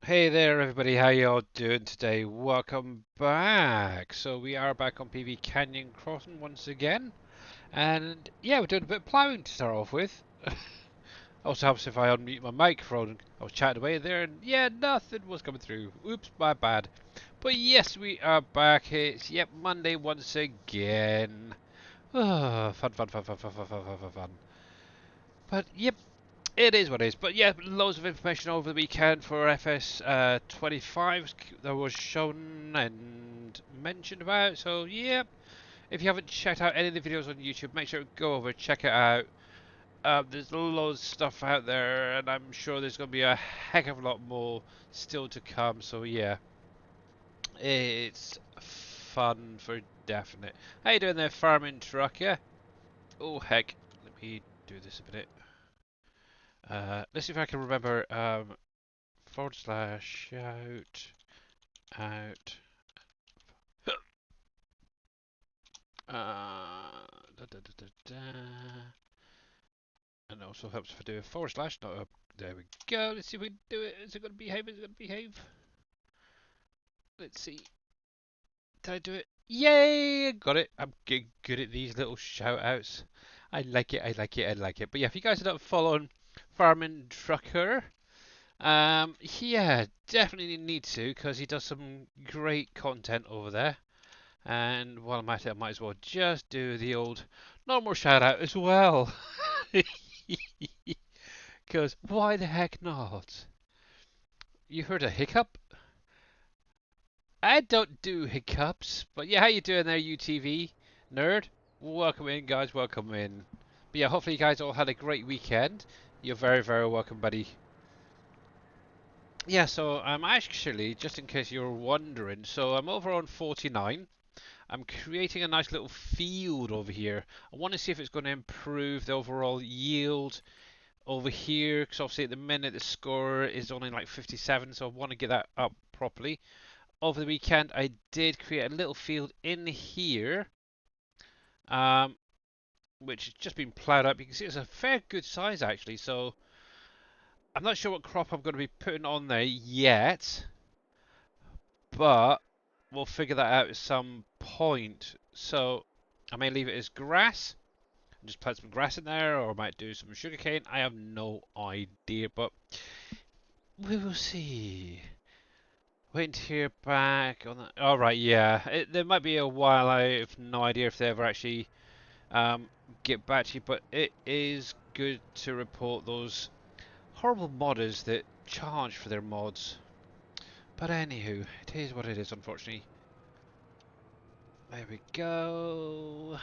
Hey there, everybody. How y'all doing today? Welcome back. So we are back on PV Canyon Crossing once again, and yeah, we're doing a bit of ploughing to start off with. Also helps if I unmute my microphone. I was chatting away there, and yeah, nothing was coming through. Oops, my bad. But yes, we are back. It's yep Monday once again. Fun, fun, fun, fun, fun, fun, fun, fun, fun, fun. But yep, it is what it is. But yeah, loads of information over the weekend for FS 25 that was shown and mentioned about. So yeah, if you haven't checked out any of the videos on YouTube, make sure to go over, check it out. There's loads of stuff out there, and I'm sure there's going to be a heck of a lot more still to come. So yeah, it's fun for definite. How you doing there, farming truck? Yeah. Oh heck, let me do this a minute. Let's see if I can remember. Forward slash shout out. Da, da, da, da, da. And it also helps if I do a forward slash, not a. There we go. Let's see if we can do it. Is it going to behave? Is it going to behave? Let's see. Did I do it? Yay! Got it. I'm good at these little shout outs. I like it. I like it. I like it. But yeah, if you guys are not following Farming Trucker, yeah, definitely need to because he does some great content over there. And while I'm at it, I might as well just do the old normal shout out as well. Because why the heck not? You heard a hiccup? I don't do hiccups. But yeah, how you doing there, UTV nerd? Welcome in, guys. Welcome in. But yeah, hopefully you guys all had a great weekend. You're very, very welcome, buddy. Yeah, so I'm actually, just in case you're wondering, so I'm over on 49. I'm creating a nice little field over here. I want to see if it's going to improve the overall yield over here, because obviously at the minute the score is only like 57, so I want to get that up properly. Over the weekend I did create a little field in here, um, which has just been ploughed up. You can see it's a fair good size actually, so I'm not sure what crop I'm going to be putting on there yet, but we'll figure that out at some point. So I may leave it as grass, just plant some grass in there, or I might do some sugarcane. I have no idea, but we will see. Waiting to hear back on that. All right, yeah. There might be a while. I have no idea if they ever actually um, get back to you, but it is good to report those horrible modders that charge for their mods. But anywho, it is what it is, unfortunately. There we go.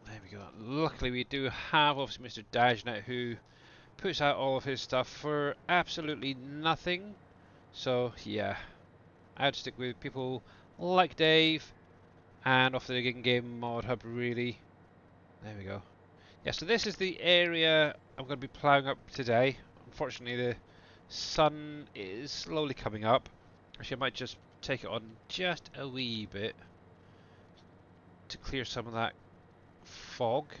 There we go. Luckily, we do have obviously Mr. Dajnet, who puts out all of his stuff for absolutely nothing. So yeah, I'd stick with people like Dave and off the in-game mod hub really. There we go. Yeah, so this is the area I'm going to be ploughing up today. Unfortunately, the sun is slowly coming up. Actually, I might just take it on just a wee bit to clear some of that fog.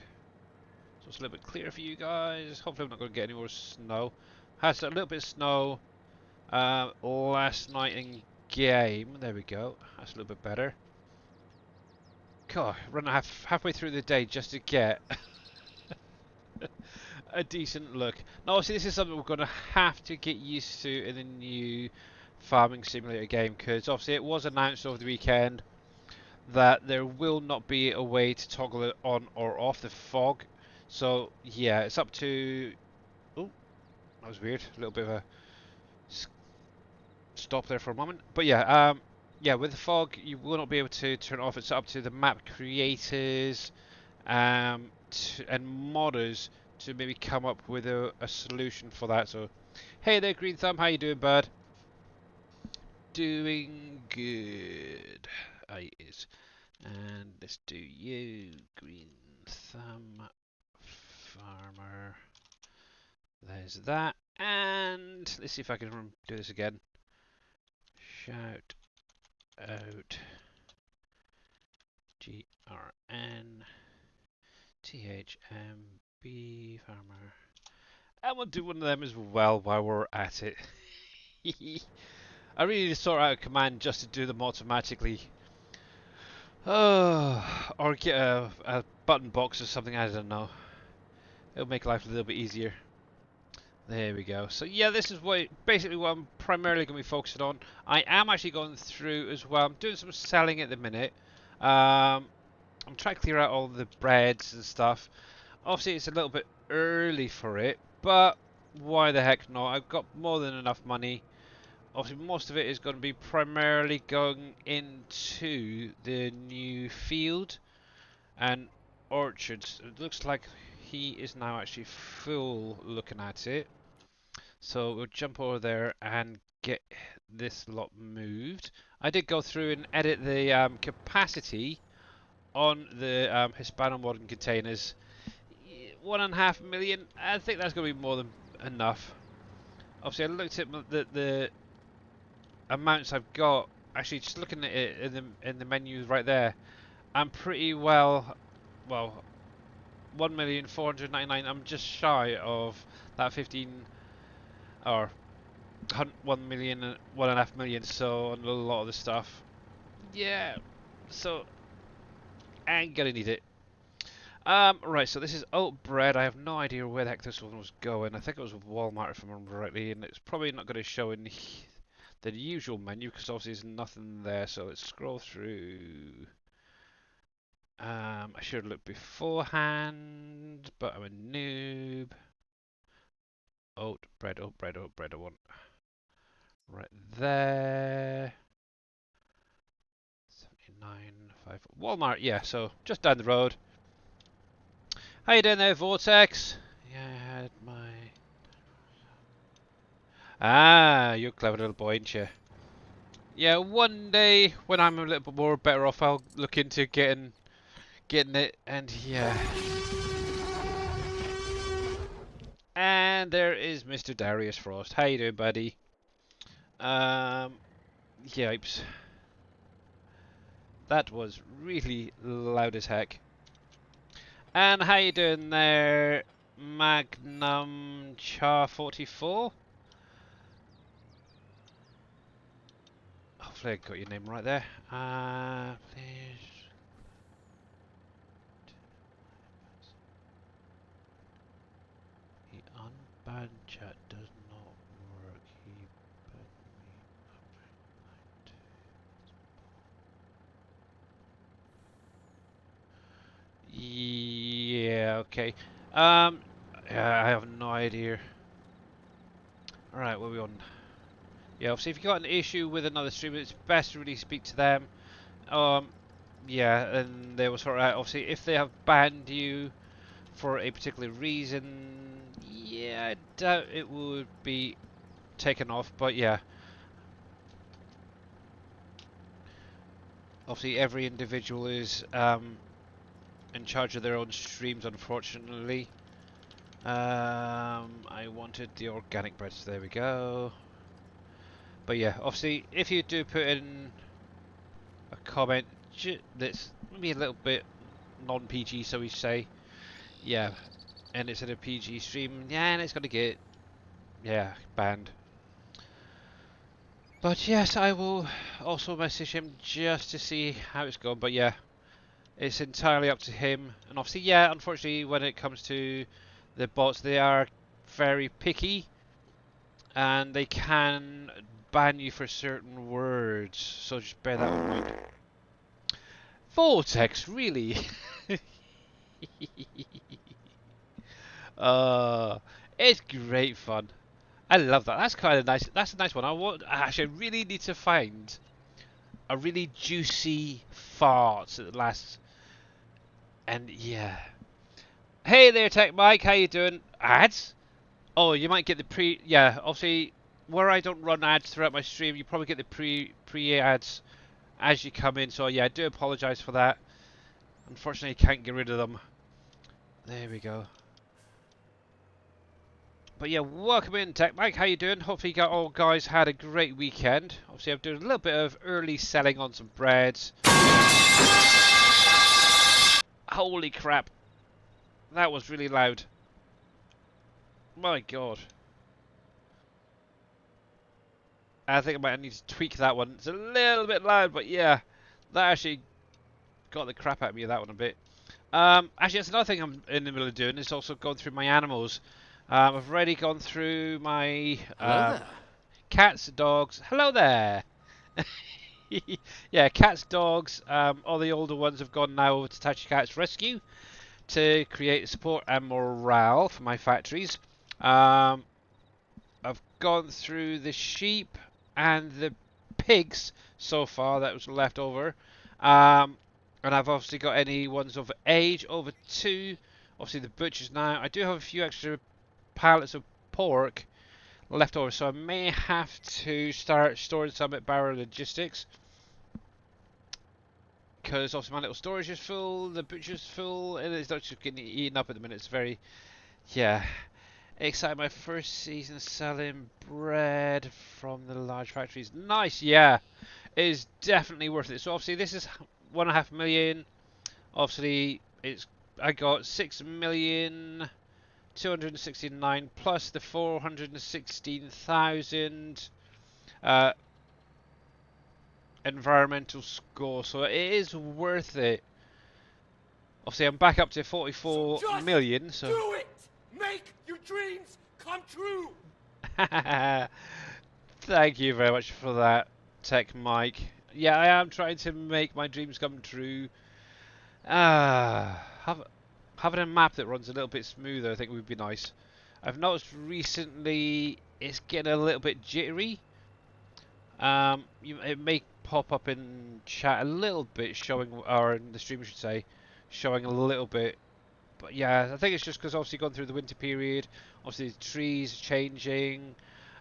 So it's a little bit clearer for you guys. Hopefully I'm not going to get any more snow. Had a little bit of snow last night in game. There we go. That's a little bit better. God, run halfway through the day just to get a decent look. Now, obviously, this is something we're going to have to get used to in the new Farming Simulator game, because obviously it was announced over the weekend that there will not be a way to toggle it on or off the fog. So yeah, it's up to. Oh, that was weird. A little bit of a stop there for a moment. But yeah, yeah, with the fog, you will not be able to turn it off. It's up to the map creators and modders to maybe come up with a solution for that. So, hey there, Green Thumb, how you doing, bud? Doing good. I is. And let's do you, Green Thumb Farmer. There's that. And let's see if I can do this again. Shout out GRN THMB Farmer And we'll do one of them as well while we're at it. I really need to sort out a command just to do them automatically. Or get a button box or something, I don't know. It'll make life a little bit easier. There we go. So yeah, this is basically what I'm primarily going to be focusing on. I am actually going through as well. I'm doing some selling at the minute. I'm trying to clear out all the breads and stuff. Obviously, it's a little bit early for it, but why the heck not? I've got more than enough money. Obviously, most of it is going to be primarily going into the new field and orchards. It looks like he is now actually full looking at it. So we'll jump over there and get this lot moved. I did go through and edit the capacity on the Hispano modern containers. 1.5 million. I think that's going to be more than enough. Obviously, I looked at the amounts I've got. Actually, just looking at it in the menus right there, I'm pretty well 1,499,000. I'm just shy of that 15 or 1 million, 1.5 million. So on a lot of the stuff, yeah. So I ain't gonna need it. Right. So this is oat bread. I have no idea where the heck this one was going. I think it was Walmart if I remember rightly, and it's probably not going to show in the usual menu because obviously there's nothing there. So let's scroll through. I should have looked beforehand, but I'm a noob. Oat bread, oat bread, oat bread. I want right there. 79.5. Walmart, yeah. So just down the road. How you doing there, Vortex? Yeah, I had my. Ah, you're a clever little boy, ain't you? Yeah, one day when I'm a little bit more better off, I'll look into getting it, and yeah. And there is Mr. Darius Frost. How you doing, buddy? Yipes. That was really loud as heck. And how you doing there, Magnum Char 44? Hopefully I got your name right there. Please. The unbanned chat does not work. He banned me. Yeah, okay. Yeah, I have no idea. Alright, what are we on? Yeah, obviously if you've got an issue with another streamer, it's best to really speak to them. Yeah, and they will sort out. Obviously, if they have banned you for a particular reason, yeah, I doubt it would be taken off, but yeah. Obviously, every individual is in charge of their own streams, unfortunately. I wanted the organic breads, there we go. But yeah, obviously, if you do put in a comment that's maybe a little bit non-PG, so we say, yeah, and it's in a PG stream, yeah, and it's gonna get, yeah, banned. But yes, I will also message him just to see how it's going. But yeah, it's entirely up to him. And obviously, yeah, unfortunately, when it comes to the bots, they are very picky, and they can ban you for certain words. So just bear that in mind. Vortex, really? It's great fun. I love that. That's kind of nice. That's a nice one. Actually, I really need to find a really juicy fart at last. And yeah. Hey there, Tech Mike. How you doing? Ads? Oh, you might get the yeah, obviously, where I don't run ads throughout my stream, you probably get the pre ads as you come in. So yeah, I do apologise for that. Unfortunately, I can't get rid of them. There we go. But yeah, welcome in, Tech Mike. How you doing? Hopefully, you all guys had a great weekend. Obviously, I'm doing a little bit of early selling on some breads. Holy crap! That was really loud. My God. I think I might need to tweak that one. It's a little bit loud, but yeah, that actually got the crap out of me of that one a bit. Actually, that's another thing I'm in the middle of doing, is also going through my animals. I've already gone through my Hello there. cats, dogs. Hello there. Yeah, cats, dogs. All the older ones have gone now over to Tachi Cats Rescue to create support and morale for my factories. Um, I've gone through the sheep and the pigs so far that was left over. And I've obviously got any ones of age over 2. Obviously the butchers now. I do have a few extra pallets of pork left over, so I may have to start storing some at Barrow Logistics. Because obviously my little storage is full, the butcher's full, and it's not just getting eaten up at the minute. It's very, yeah. Excited, my first season selling bread from the large factories. Nice, yeah. It is definitely worth it. So obviously this is 1.5 million. Obviously I got 6,269,000 plus the 416,000 environmental score. So it is worth it. Obviously I'm back up to 44 million. So do it! Make your dreams come true! thank you very much for that, Tech Mike. Yeah, I am trying to make my dreams come true. Having a map that runs a little bit smoother, I think would be nice. I've noticed recently it's getting a little bit jittery. It may pop up in chat a little bit, showing, or in the stream, I should say, showing a little bit. But yeah, I think it's just because obviously gone through the winter period. Obviously, the trees changing,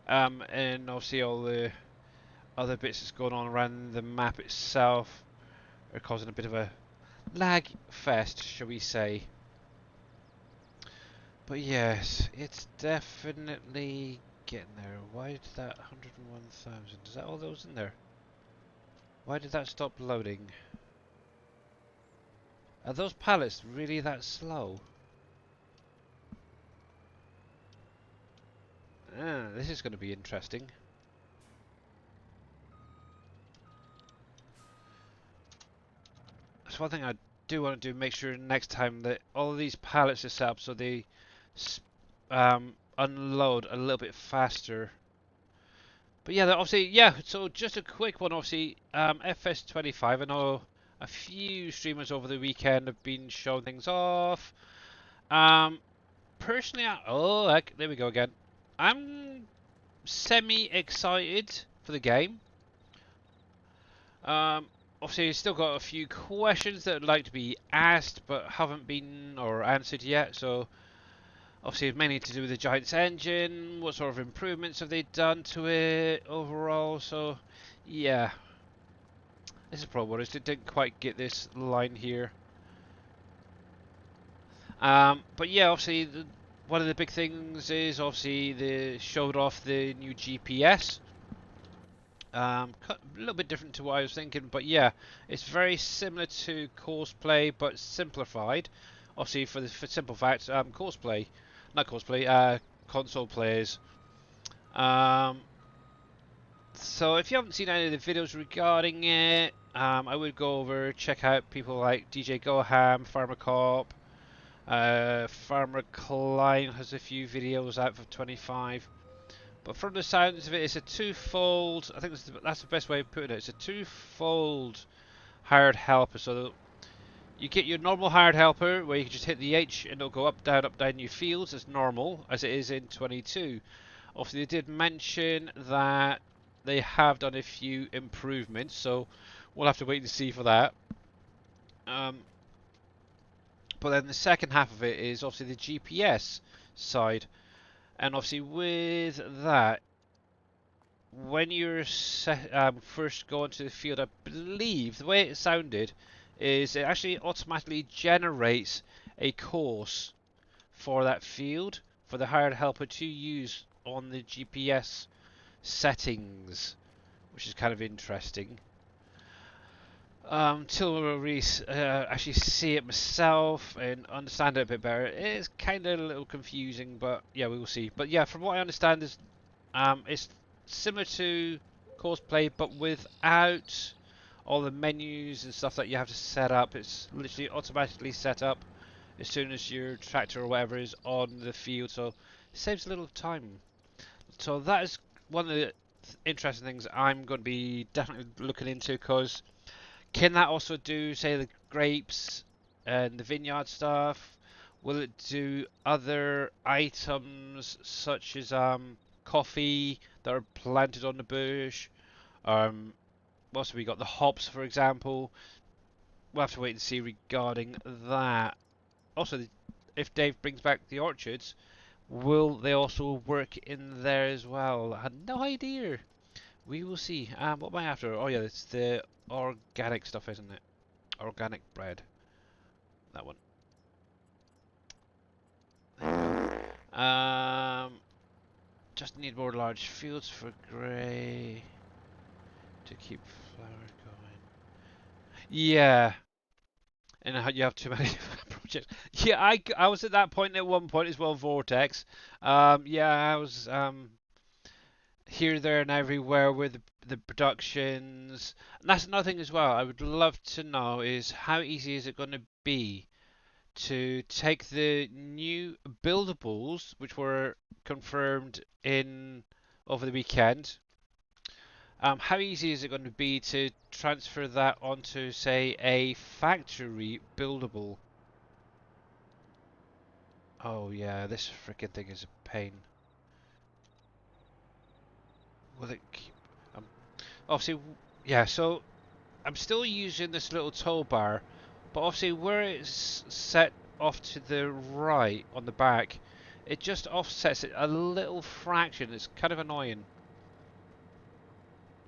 and obviously all the other bits that's going on around the map itself are causing a bit of a lag fest, shall we say. But yes, it's definitely getting there. Why did that 101,000? Is that all that was in there? Why did that stop loading? Are those pallets really that slow? This is going to be interesting. That's one thing I do want to do, make sure next time that all of these pallets are set up so they unload a little bit faster. But yeah, obviously, yeah, so just a quick one, obviously, FS25, I know a few streamers over the weekend have been showing things off. Personally, oh, heck, there we go again. I'm semi-excited for the game. Obviously, still got a few questions that would like to be asked, but haven't been or answered yet, so obviously mainly to do with the Giants engine, what sort of improvements have they done to it overall, so yeah. This is probably what it is, it didn't quite get this line here. But yeah, obviously one of the big things is obviously they showed off the new GPS. A little bit different to what I was thinking, but yeah, it's very similar to Courseplay, but simplified. Obviously, for simple facts, Courseplay, not Courseplay, console players. So if you haven't seen any of the videos regarding it, I would go over, check out people like DJ Goham, Farmer Corp, Farmer Klein has a few videos out for 25. But from the sounds of it, it's a twofold. I think that's the best way of putting it. It's a twofold hired helper. So you get your normal hired helper, where you can just hit the H and it'll go up, down your fields as normal, as it is in 22. Obviously, they did mention that they have done a few improvements, so we'll have to wait and see for that. But then the second half of it is obviously the GPS side. And obviously with that, when you're first going to the field, I believe the way it sounded is it actually automatically generates a course for that field for the hired helper to use on the GPS settings, which is kind of interesting. Till I really actually see it myself and understand it a bit better. It is kind of a little confusing, but yeah, we will see. But yeah, from what I understand is it's similar to cosplay, but without all the menus and stuff that you have to set up. It's literally automatically set up as soon as your tractor or whatever is on the field, so it saves a little time. So that is one of the interesting things I'm going to be definitely looking into, because can that also do, say, the grapes and the vineyard stuff? Will it do other items such as coffee that are planted on the bush? Um, what else have we got? The hops, for example. We'll have to wait and see regarding that. Also, if Dave brings back the orchards, will they also work in there as well? I had no idea. We will see. What am I after? Oh yeah, it's the organic stuff, isn't it? Organic bread. That one. There you go. Just need more large fields for grey to keep flour going. Yeah, and you have too many projects. Yeah, I was at that point at one point as well, Vortex. Yeah, I was here, there, and everywhere with the productions. And that's another thing as well. I would love to know is how easy is it going to be to take the new buildables, which were confirmed in over the weekend. How easy is it going to be to transfer that onto, say, a factory buildable? Oh yeah, this freaking thing is a pain. Will it keep? Um, Obviously, yeah. So I'm still using this little toolbar, but obviously where it's set off to the right on the back, it just offsets it a little fraction. It's kind of annoying.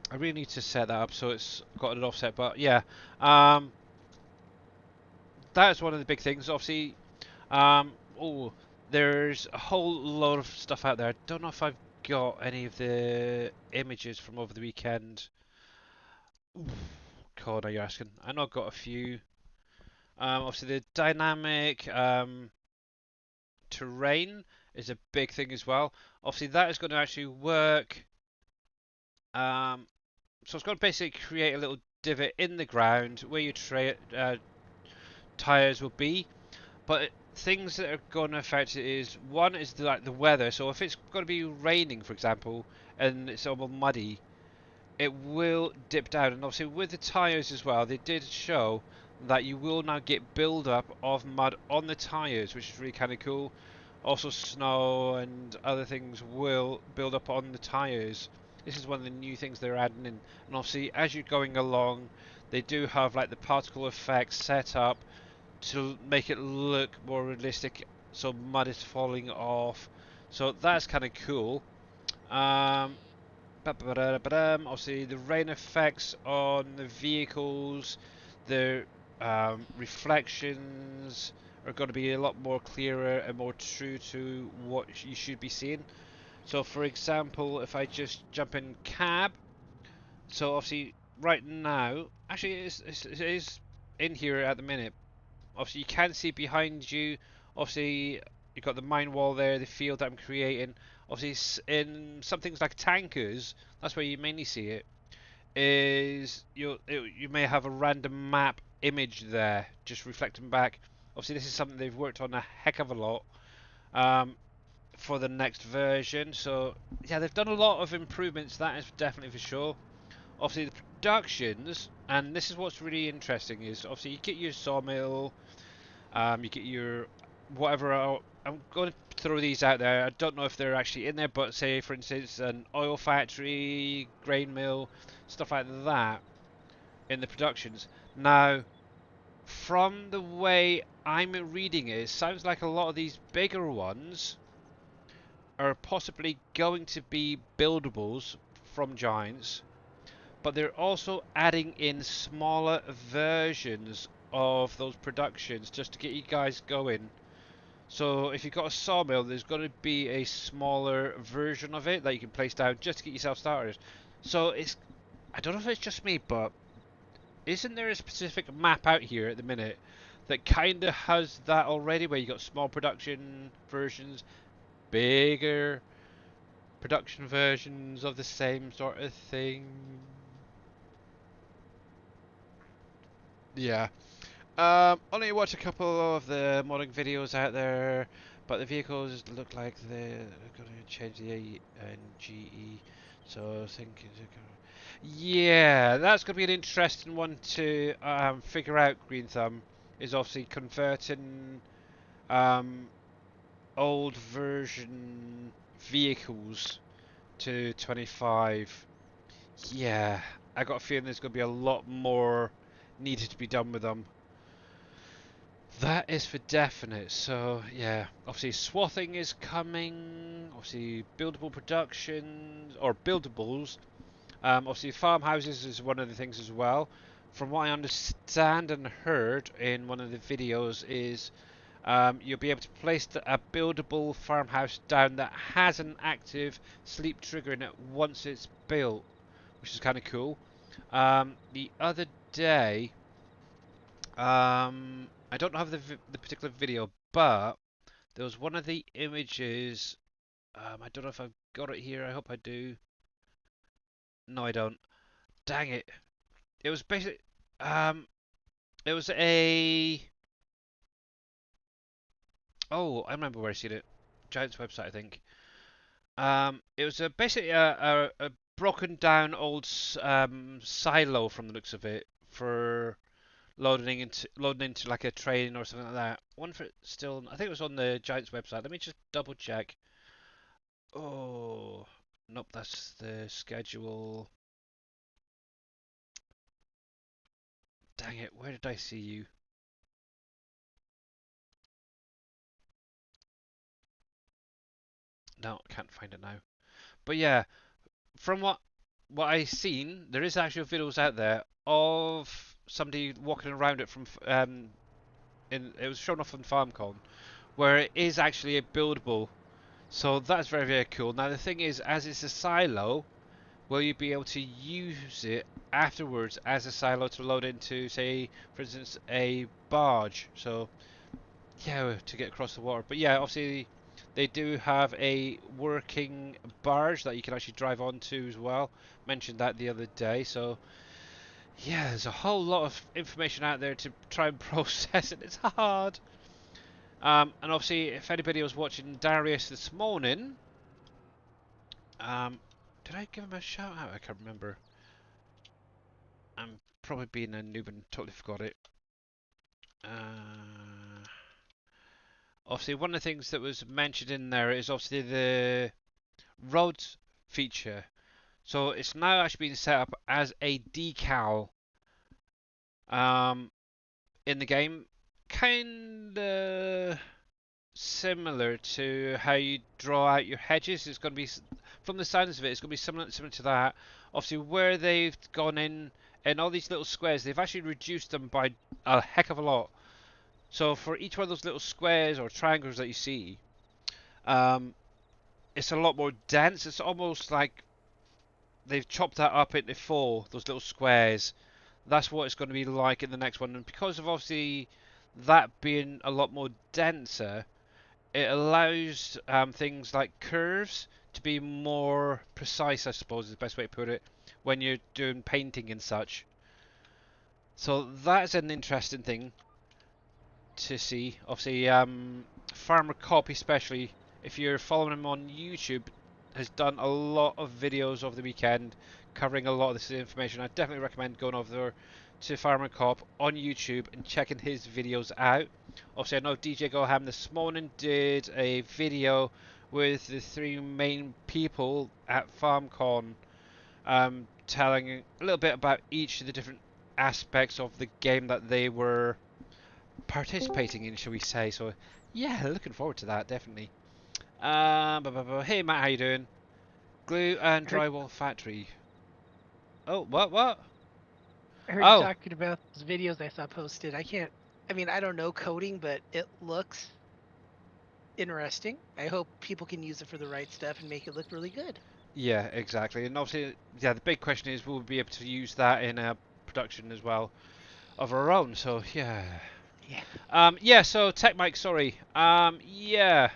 I really need to set that up so it's got an offset, but yeah, um, that is one of the big things. Obviously, oh, there's a whole lot of stuff out there. I don't know if I've got any of the images from over the weekend. Oof, God, are you asking? I know I've got a few. Obviously, the dynamic terrain is a big thing as well. Obviously, that is going to actually work. So it's going to basically create a little divot in the ground where your tires will be. But things that are going to affect it is one is like the weather. So if it's going to be raining, for example, and it's all muddy, it will dip down. And obviously with the tyres as well, they did show that you will now get build up of mud on the tyres, which is really kind of cool. Also snow and other things will build up on the tyres. This is one of the new things they're adding in. And obviously as you're going along, they do have like the particle effects set up to make it look more realistic, so mud is falling off. So that's kind of cool. Um, Obviously, the rain effects on the vehicles, the reflections are going to be a lot more clearer and more true to what you should be seeing. So, for example, if I just jump in cab, so obviously right now, actually it is in here at the minute. Obviously, you can see behind you. Obviously, you've got the mine wall there, the field that I'm creating. Obviously, in some things like tankers, that's where you mainly see it. Is you may have a random map image there, just reflecting back. Obviously, this is something they've worked on a heck of a lot um, for the next version. So yeah, they've done a lot of improvements. That is definitely for sure. Obviously, the productions, and this is what's really interesting, is obviously you get your sawmill. You get your whatever. I'm going to throw these out there. I don't know if they're actually in there, but say for instance an oil factory, grain mill, stuff like that in the productions. Now, from the way I'm reading it, it sounds like a lot of these bigger ones are possibly going to be buildables from Giants, but they're also adding in smaller versions of those productions just to get you guys going. So if you've got a sawmill, there's going to be a smaller version of it that you can place down just to get yourself started. So it's, I don't know if it's just me, but isn't there a specific map out here at the minute that kind of has that already, where you got small production versions, bigger production versions of the same sort of thing? Yeah. Only watch a couple of the modding videos out there, but the vehicles look like they're going to change the NGE. So thinking, yeah, that's going to be an interesting one to figure out. Green Thumb is obviously converting um, old version vehicles to 25. Yeah, I got a feeling there's going to be a lot more needed to be done with them. That is for definite. So yeah, obviously swathing is coming. Obviously buildable productions or buildables. Obviously farmhouses is one of the things as well. From what I understand and heard in one of the videos is you'll be able to place a buildable farmhouse down that has an active sleep trigger in it once it's built, which is kind of cool. The other day, I don't have the particular video, but there was one of the images. I don't know if I've got it here. I hope I do. No, I don't. Dang it! It was basically. Um, it was a. Oh, I remember where I seen it. Giant's website, I think. It was basically a broken down old silo from the looks of it for loading into like a train or something like that. One for still, I think it was on the Giants website. Let me just double check. Oh, nope, that's the schedule. Dang it, where did I see you? No, I can't find it now. But yeah, from what I seen, there is actual videos out there of somebody walking around it from it was shown off on FarmCon, where it is actually a buildable. So that's very very cool. Now the thing is, as it's a silo, will you be able to use it afterwards as a silo to load into, say, for instance, a barge? So yeah, to get across the water. But yeah, obviously they do have a working barge that you can actually drive onto as well. Mentioned that the other day. So yeah, there's a whole lot of information out there to try and process it. It's hard. And obviously, if anybody was watching Darius this morning, did I give him a shout out? I can't remember. I'm probably being a noob and totally forgot it. Obviously, one of the things that was mentioned in there is obviously the roads feature. So it's now actually been set up as a decal in the game. Kinda similar to how you draw out your hedges. It's going to be, from the sounds of it, it's going to be similar to that. Obviously, where they've gone in and all these little squares, they've actually reduced them by a heck of a lot. So for each one of those little squares or triangles that you see, um, it's a lot more dense. It's almost like they've chopped that up into four, those little squares. That's what it's going to be like in the next one. And because of obviously that being a lot more denser, it allows things like curves to be more precise, I suppose is the best way to put it, when you're doing painting and such. So that's an interesting thing to see. Obviously, Farmer Cop, especially if you're following him on YouTube, has done a lot of videos over the weekend covering a lot of this information. I definitely recommend going over there to Farmer Cop on YouTube and checking his videos out. Obviously, I know DJ Goham this morning did a video with the three main people at FarmCon, telling a little bit about each of the different aspects of the game that they were participating in, shall we say. So, yeah, looking forward to that, definitely. Hey Matt, how you doing? Glue and I heard, drywall factory. Oh, what? I heard you Oh, talking about those videos I saw posted. I mean, I don't know coding, but it looks interesting. I hope people can use it for the right stuff and make it look really good. yeah, exactly. And obviously, yeah, the big question is, will we be able to use that in a production as well of our own. So yeah. Yeah. Yeah. So Tech Mike, sorry. Yeah.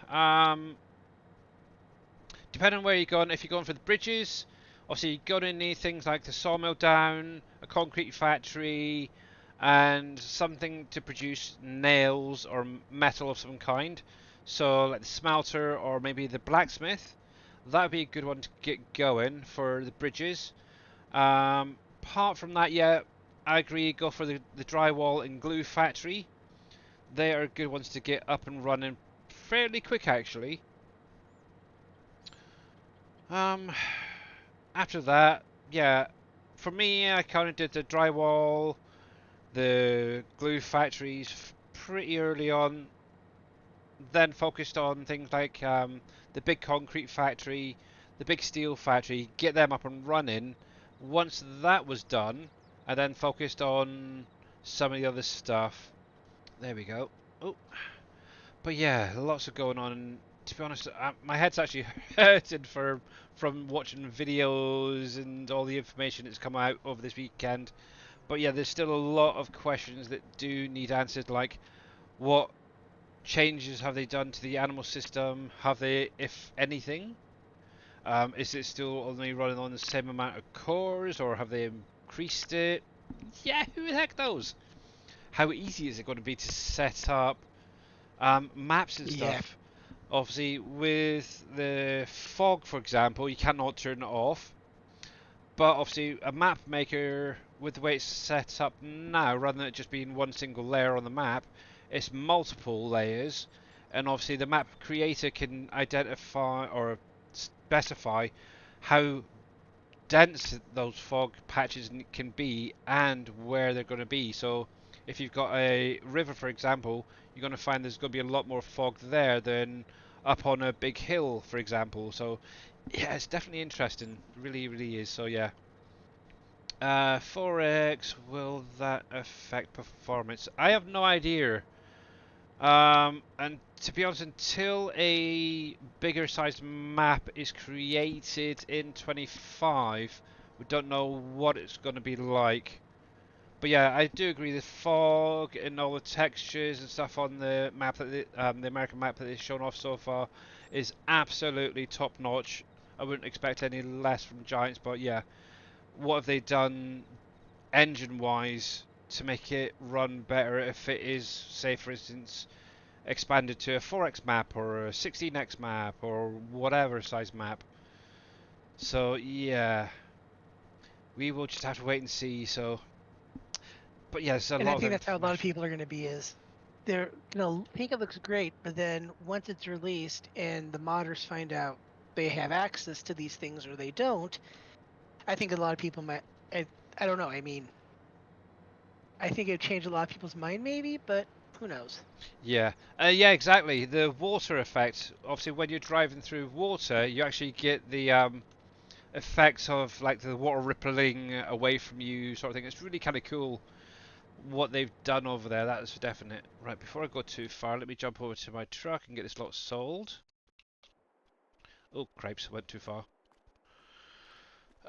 Depending on where you're going, if you're going for the bridges, obviously you're going to need things like the sawmill down, a concrete factory, and something to produce nails or metal of some kind. So like the smelter or maybe the blacksmith. That would be a good one to get going for the bridges. Apart from that, yeah, I agree. Go for the drywall and glue factory. They are good ones to get up and running fairly quick, actually. Um, After that, yeah, for me, I kind of did the drywall, the glue factories pretty early on. Then focused on things like the big concrete factory, the big steel factory, get them up and running. Once that was done, I then focused on some of the other stuff. There we go. Oh, but yeah, lots of going on. And to be honest, my head's actually hurting from watching videos and all the information that's come out over this weekend. But yeah, there's still a lot of questions that do need answered, like what changes have they done to the animal system? Have they, if anything? Is it still only running on the same amount of cores, or have they increased it? Yeah, who the heck knows? How easy is it going to be to set up maps and Yeah. stuff? Obviously, with the fog, for example, you cannot turn it off. But obviously, a map maker, with the way it's set up now, rather than it just being one single layer on the map, it's multiple layers. And obviously, the map creator can identify or specify how dense those fog patches can be and where they're going to be. So, if you've got a river, for example, you're going to find there's going to be a lot more fog there than up on a big hill, for example. So, yeah, it's definitely interesting. Really, really is. So, yeah. 4x, will that affect performance? I have no idea. And to be honest, until a bigger sized map is created in 25, we don't know what it's going to be like. But yeah, I do agree. The fog and all the textures and stuff on the map that the American map that they've shown off so far is absolutely top notch. I wouldn't expect any less from Giants, but yeah, what have they done engine-wise to make it run better if it is, say, for instance, expanded to a 4x map or a 16x map or whatever size map? So yeah, we will just have to wait and see. So, but yeah, there's a And I lot of think that's how a lot of information. people are going to be is they're going to think it looks great, but then once it's released and the modders find out they have access to these things or they don't, I think a lot of people might, I, I don't know. I mean, I think it changed a lot of people's mind maybe, but who knows? Yeah, yeah, exactly. The water effect. Obviously, when you're driving through water, you actually get the effects of like the water rippling away from you, sort of thing. It's really kind of cool what they've done over there. That is for definite. Right, before I go too far, let me jump over to my truck and get this lot sold. Oh, cripes, went too far.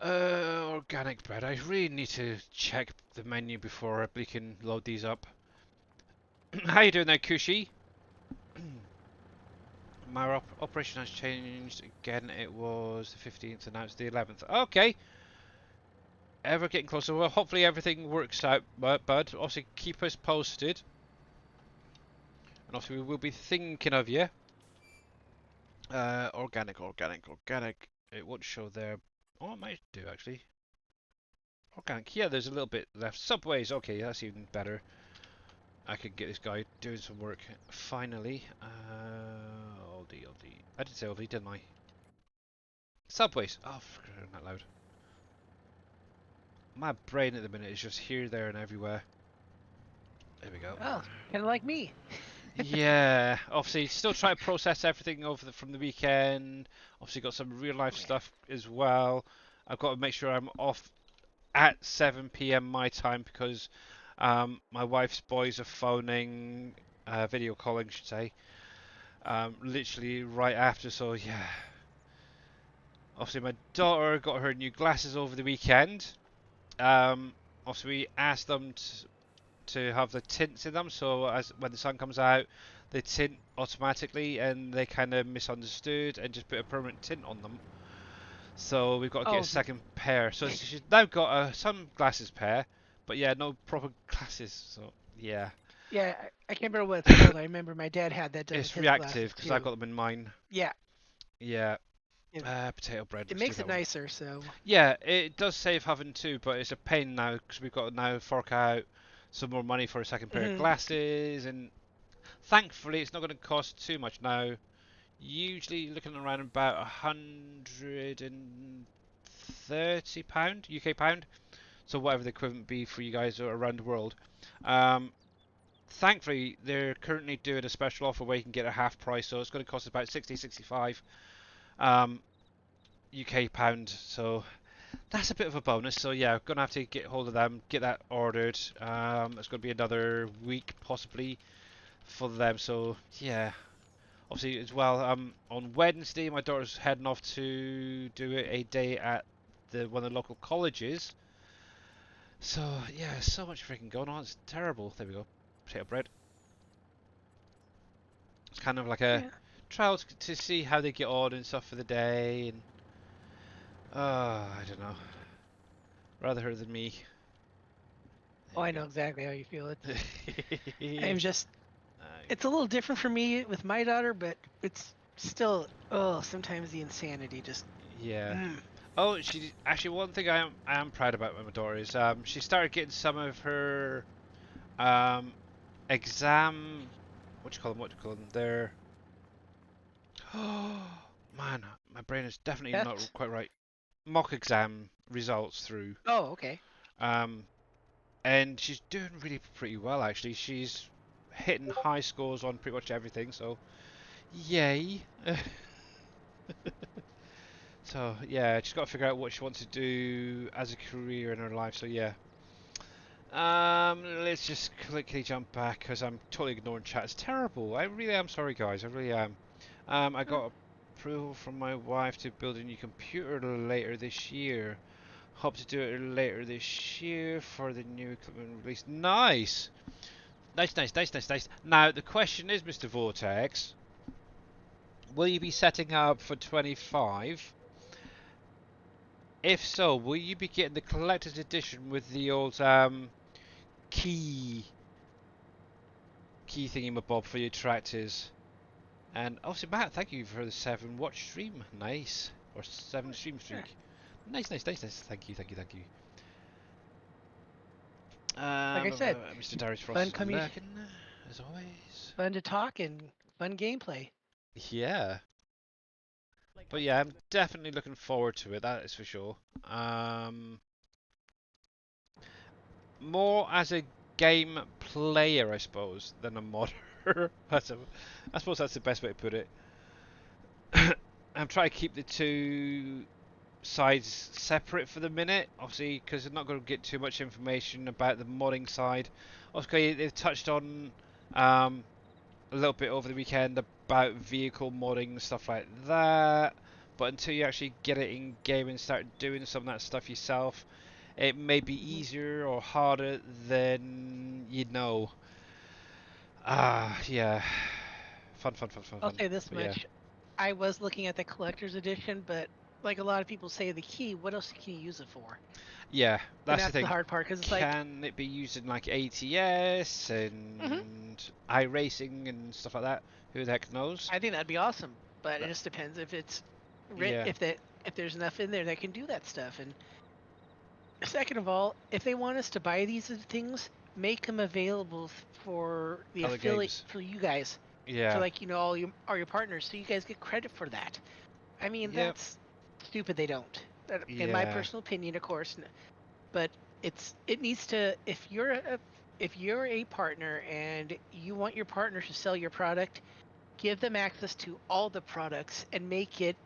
Organic bread. I really need to check the menu before we can load these up. How you doing there, Kushi? My operation has changed again. It was the 15th and now it's the 11th. Okay. Ever getting closer. Well, hopefully everything works out, bud. Also, keep us posted. And obviously, we will be thinking of you. Organic, organic, organic. It won't show there. Oh, it might do, actually. Organic. Yeah, there's a little bit left. Subways. Okay, that's even better. I could get this guy doing some work. Finally. Aldi, Aldi. I did say Aldi, didn't I? Subways. Oh, for crying out loud. My brain at the minute is just here, there, and everywhere. There we go. Oh, kind of like me. Yeah, obviously, still trying to process everything over from the weekend. Obviously, got some real life Yeah. stuff as well. I've got to make sure I'm off at 7 p.m. my time because my wife's boys are phoning, video calling, should say, literally right after. So yeah, obviously, my daughter got her new glasses over the weekend. Um, Also, we asked them to have the tints in them, so as when the sun comes out, they tint automatically, and they kind of misunderstood and just put a permanent tint on them. So we've got to get a Oh, second pair. So she's now got a sunglasses pair, but yeah, no proper glasses. So yeah, yeah. I can't remember what it's called. I remember my dad had that done with it's his glasses reactive because I've too. got them in mine. Yeah, Yeah, it, potato bread. it Let's do makes that it one. nicer. So Yeah, it does save having two, but it's a pain now because we've got to now fork out some more money for a second pair of hmm glasses, and thankfully it's not going to cost too much now. Usually looking around about £130 UK pound, so whatever the equivalent be for you guys around the world. Um, Thankfully they're currently doing a special offer where you can get a half price, so it's going to cost about 65 UK pound. So that's a bit of a bonus. So yeah, gonna have to get hold of them, get that ordered. It's gonna be another week possibly for them. So yeah, obviously as well. On Wednesday, my daughter's heading off to do a day at one of the local colleges. So yeah, so much freaking going on. It's terrible. There we go. Potato bread. It's kind of like a yeah. trial to see how they get on and stuff for the day. And I don't know. Rather her than me. Oh, There I we know exactly how you feel. go. I'm just. Uh, It's a little different for me with my daughter, but it's still. Oh, sometimes the insanity just. yeah. Mm. Oh, she actually one thing I am proud about with my daughter is she started getting some of her um exam, what do you call them? Their oh man, my brain is definitely not Tests. quite right. Mock exam results through. Oh, okay. Um and she's doing really pretty well actually. She's hitting high scores on pretty much everything, so yay. So yeah, she's got to figure out what she wants to do as a career in her life. So yeah. Let's just quickly jump back because I'm totally ignoring chat. It's terrible. I really am sorry, guys. I really am. I Mm. got approval from my wife to build a new computer later this year. Hope to do it later this year for the new equipment release. Nice, nice, nice, nice, nice, nice. Now the question is, Mr. Vortex, will you be setting up for 25? If so, will you be getting the collector's edition with the old key thingamabob for your tractors? And also, Matt, thank you for the 7 watch stream. Nice. Or 7 stream Yeah. streak. Nice, nice, nice, nice. Thank you, thank you, thank you. Like I said, Mr. Darius Frost fun is coming, lurking, as always. fun to talk and fun gameplay. Yeah. But yeah, I'm definitely looking forward to it, that is for sure. More as a game player, I suppose, than a modder. I suppose that's the best way to put it. I'm trying to keep the two sides separate for the minute, obviously, because I'm not going to get too much information about the modding side. Okay, they've touched on um, a little bit over the weekend about vehicle modding and stuff like that, but until you actually get it in game and start doing some of that stuff yourself, it may be Mhm. easier or harder than you know. Yeah. Fun, fun, fun, fun, I'll fun. say this But yeah. much: I was looking at the collector's edition, but like a lot of people say, the key. What else can you use it for? Yeah, And that's the that's the thing. hard part, because it's like, Can it be used in like ATS hmm and iRacing and stuff like that? Who the heck knows? I think that'd be awesome. But it But just depends if it's yeah, if there's enough in there that can do that stuff. And second of all, if they want us to buy these things, make them available for the other affiliate games. for you guys, for Yeah, like all your partners, so you guys get credit for that. I mean, yep, that's stupid. They don't. In my yeah, personal opinion, of course, but it needs to. If you're a partner and you want your partner to sell your product, give them access to all the products and make it,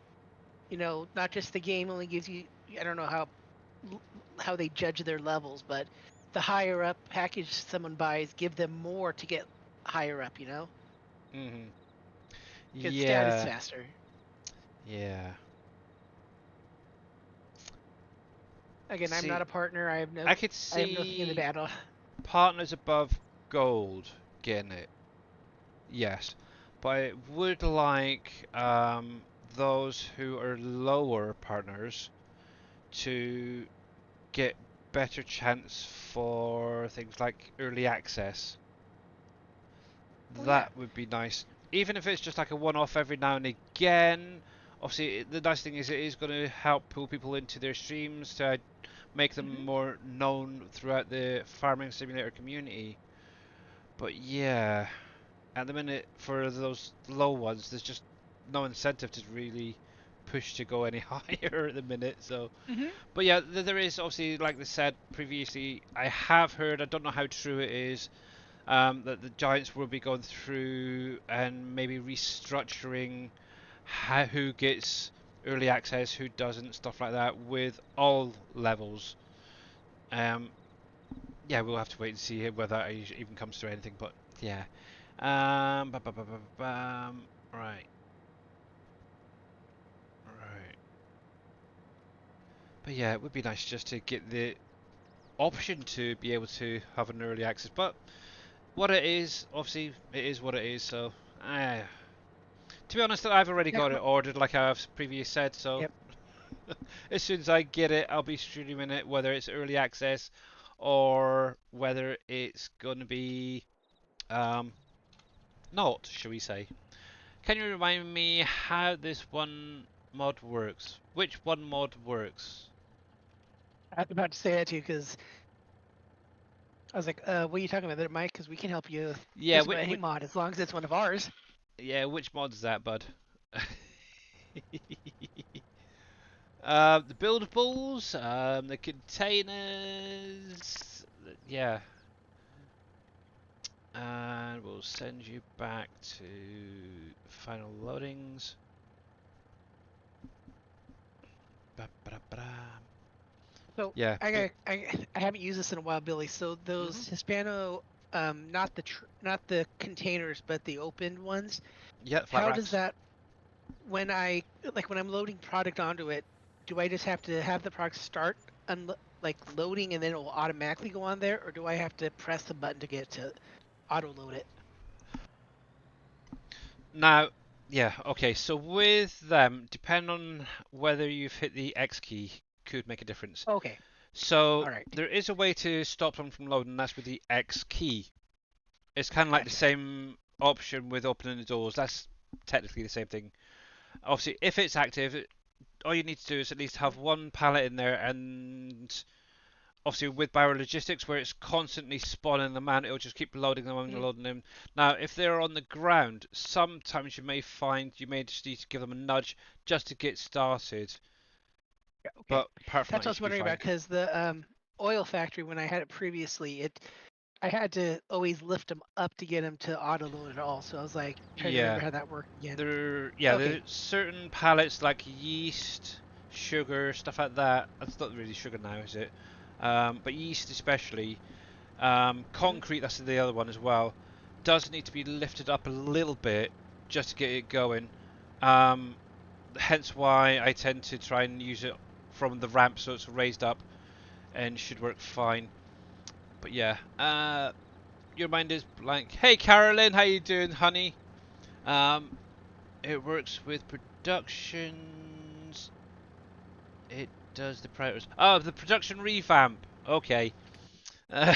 not just the game only gives you. I don't know how they judge their levels, but the higher up package someone buys, give them more to get higher up. mhm, Get status yeah, faster. yeah. Again, I'm not See, a partner. I could I have nothing in the see battle. partners above gold getting it. Yes, but I would like those who are lower partners to get better chance for things like early access. Oh yeah. That would be nice. Even if it's just like a one-off every now and again. Obviously, the nice thing is it is going to help pull people into their streams to make them Hmm. more known throughout the farming simulator community. But yeah, at the minute for those low ones, there's just no incentive to really push to go any higher at the minute. So, Hmm. but yeah, there is obviously, like they said previously, I have heard, I don't know how true it is, that the Giants will be going through and maybe restructuring who gets early access, who doesn't, stuff like that, with all levels. Um, yeah, we'll have to wait and see whether it even comes to anything. But yeah, right, right. But yeah, it would be nice just to get the option to be able to have an early access. But what it is, obviously, it is what it is. So, uh, to be honest, I've already Yeah. got it ordered, like I've previously said. So Yep. as soon as I get it, I'll be streaming it, whether it's early access or whether it's going to be um, not, shall we say. Can you remind me how this one mod works? Which one mod works? I was about to say that too because I was like, "What are you talking about there, Mike? Because we can help you with Yeah, just about any mod as long as it's one of ours." yeah, which mod's that, bud? The buildables, the containers, yeah, and we'll send you back to final loadings. Ba-ba-da-ba-da. So Yeah, I haven't used this in a while, Billy. So hmm those Hispano, not the containers, but the opened ones. yeah, flat How does racks. that when I'm loading product onto it? Do I just have to have the product start like loading and then it will automatically go on there, or do I have to press the button to get it to auto load it? Now, yeah, okay. So with them, depending on whether you've hit the X key, could make a difference. Okay, So all right, there is a way to stop them from loading. That's with the X key. It's kind of like the gotcha. same option with opening the doors. That's technically the same thing. Obviously, if it's active, all you need to do is at least have one pallet in there, and obviously with Barrow Logistics, where it's constantly spawning them out, it'll just keep loading them and Mhm. loading them. Now, if they're on the ground, sometimes you may find you may just need to give them a nudge just to get started. Yeah, okay, But apart from that's that, what I you was should be wondering about fine. because the oil factory when I had it previously, I had to always lift them up to get them to auto load at all. So I was like trying to remember Yeah, how that worked again. there's Okay. certain pallets like yeast, sugar, stuff like that. That's not really sugar now, is it? But yeast especially. Hmm. Concrete, that's the other one as well, does need to be lifted up a little bit just to get it going. Um, Hence why I tend to try and use it from the ramp so it's raised up and should work fine. But yeah, your mind is blank. Hey Carolyn, how you doing, honey? Um, it works with productions. It does the priorities. Oh, the production revamp. Okay. Uh,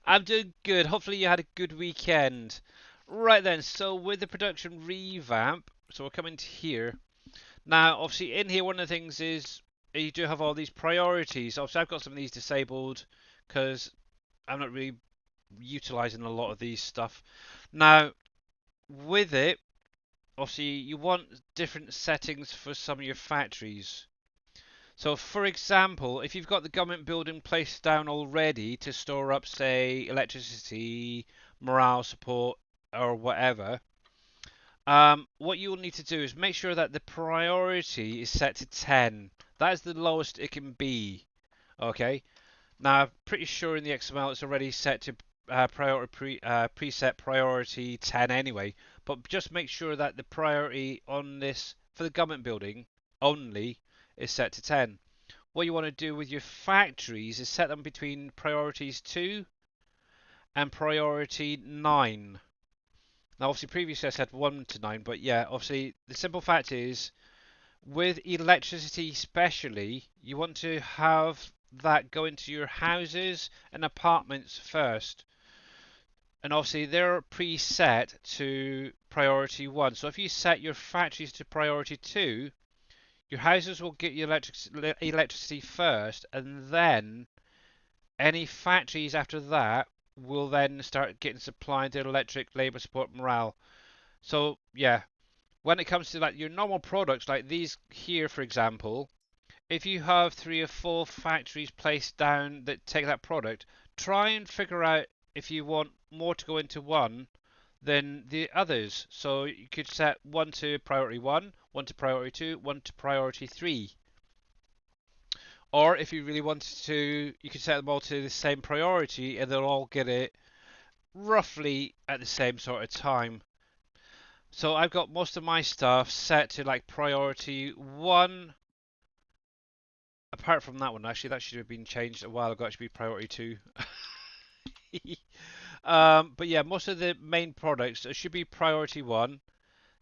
I'm doing good. Hopefully you had a good weekend. Right then, so with the production revamp, so we're coming to here. Now, obviously in here, one of the things is you do have all these priorities. Obviously I've got some of these disabled because I'm not really utilizing a lot of these stuff. Now, with it, obviously you want different settings for some of your factories. So, for example, if you've got the government building placed down already to store up, say, electricity, morale support, or whatever, what you'll need to do is make sure that the priority is set to 10. That is the lowest it can be. Okay. Now, I'm pretty sure in the XML it's already set to preset priority 10 anyway. But just make sure that the priority on this for the government building only is set to 10. what you want to do with your factories is set them between priorities 2 and priority 9. Now, obviously, previously I said 1 to 9, but yeah, obviously, the simple fact is, with electricity especially, you want to have that go into your houses and apartments first. And obviously, they're preset to priority 1. So if you set your factories to priority 2, your houses will get your electricity first, and then any factories after that will then start getting supplied their electric, labour support, morale. So yeah, when it comes to like your normal products, like these here, for example, if you have 3 or 4 factories placed down that take that product, try and figure out if you want more to go into one than the others. So you could set one to priority 1, one to priority 2, one to priority 3. Or if you really wanted to, you could set them all to the same priority and they'll all get it roughly at the same sort of time. So I've got most of my stuff set to like priority 1. Apart from that one, actually, that should have been changed a while ago. It should be priority 2. But yeah, most of the main products should be priority 1.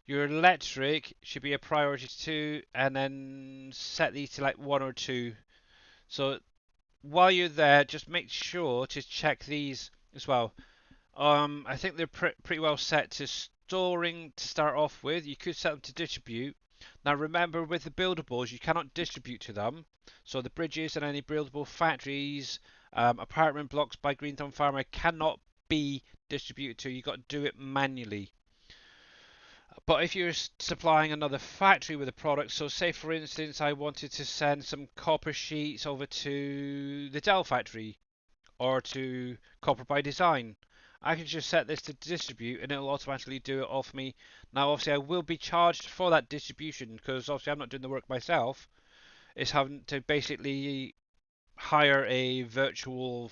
Your electric should be a priority 2, and then set these to like 1 or 2. So while you're there, just make sure to check these as well. I think they're pretty well set to storing to start off with. You could set them to distribute. Now remember, with the buildables, you cannot distribute to them. So the bridges and any buildable factories, apartment blocks by Green Thumb Farmer cannot be distributed to. You've got to do it manually. But if you're supplying another factory with a product, so say for instance I wanted to send some copper sheets over to the Dell factory or to Copper by Design, I can just set this to distribute and it'll automatically do it all for me. Now obviously I will be charged for that distribution because obviously I'm not doing the work myself. It's having to basically hire a virtual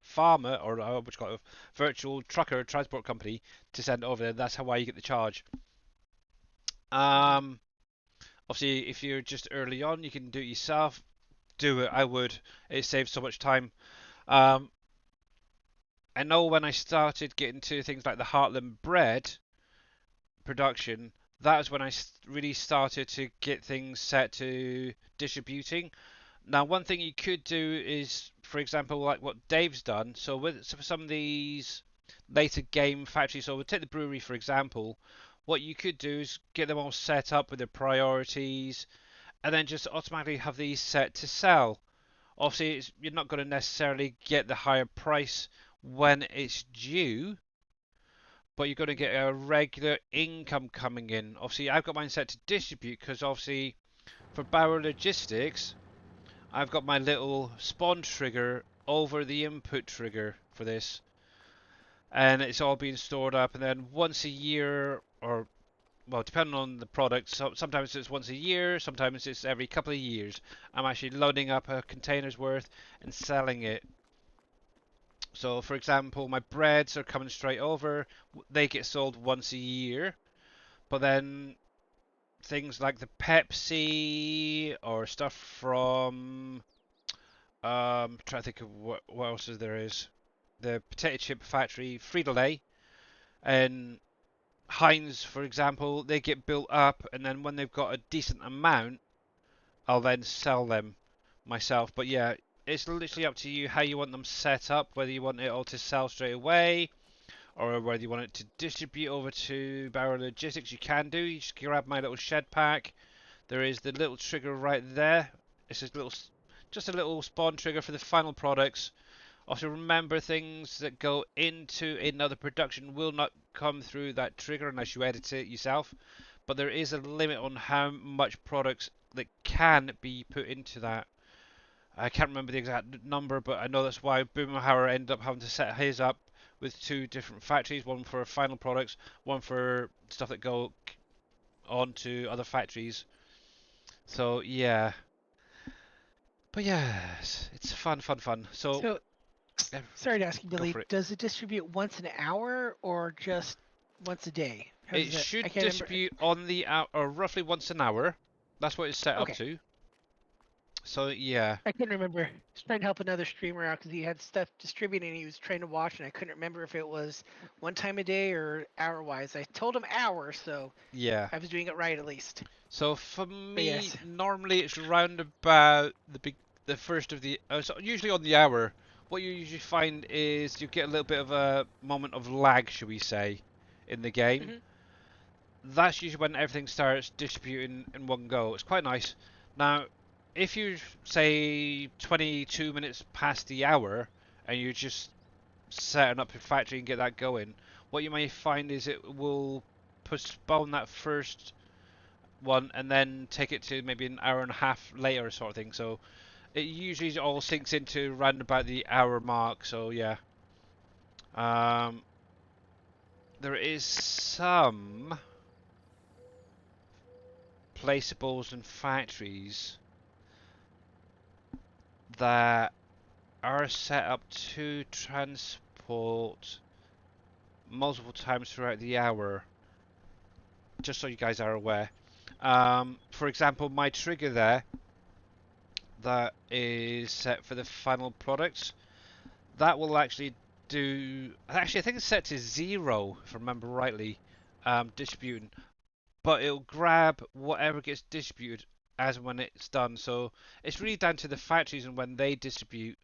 farmer or what you call it, a virtual trucker transport company to send it over there. That's how why you get the charge. Um, Obviously, if you're just early on, you can do it yourself. Do it, I would. It saves so much time. Um, I know when I started getting to things like the Heartland bread production, that was when I really started to get things set to distributing. Now, one thing you could do is, for example, like what Dave's done. So with some of these later game factories, so we'll take the brewery for example. What you could do is get them all set up with their priorities, and then just automatically have these set to sell. Obviously, you're not going to necessarily get the higher price when it's due, but you're going to get a regular income coming in. Obviously, I've got mine set to distribute because obviously for Bauer Logistics, I've got my little spawn trigger over the input trigger for this, and it's all being stored up. And then once a year, or well, depending on the product, so sometimes it's once a year, sometimes it's every couple of years. I'm actually loading up a container's worth and selling it. So, for example, my breads are coming straight over. They get sold once a year, but then things like the Pepsi or stuff from trying to think of what else there is. The potato chip factory, Frito-Lay, and Heinz, for example, they get built up, and then when they've got a decent amount, I'll then sell them myself. But yeah, it's literally up to you how you want them set up, whether you want it all to sell straight away, or whether you want it to distribute over to Barrow Logistics. You can do. You just grab my little shed pack. There is the little trigger right there. It's just a little spawn trigger for the final products. Also remember, things that go into another production will not come through that trigger unless you edit it yourself. But there is a limit on how much products that can be put into that. I can't remember the exact number, but I know that's why Boomhauer ended up having to set his up with 2 different factories, one for final products, one for stuff that go on to other factories. So yeah. But yes, it's fun, fun, fun. So So, sorry to ask you, go Billy. for it. Does it distribute once an hour or just once a day? How It does it? I should can't remember. distribute on the hour, or roughly once an hour. That's what it's set up Okay. to. So yeah, I couldn't remember. I was trying to help another streamer out because he had stuff distributing. He was trying to watch, and I couldn't remember if it was one time a day or hour wise. I told him hour, so yeah. I was doing it right at least. So for But me, yes. normally it's round about the first of the, so usually on the hour. What you usually find is you get a little bit of a moment of lag, shall we say, in the game. Hmm. That's usually when everything starts distributing in one go. It's quite nice. Now, if you say 22 minutes past the hour and you're just setting up your factory and get that going, what you may find is it will postpone that first one and then take it to maybe an hour and a half later, sort of thing. So it usually all sinks into round about the hour mark. So yeah, um, there is some placeables and factories that are set up to transport multiple times throughout the hour, just so you guys are aware. For example, my trigger there that is set for the final product, that will actually do. Actually, I think it's set to 0 if I remember rightly, distributing. But it'll grab whatever gets distributed as and when it's done. So it's really down to the factories and when they distribute.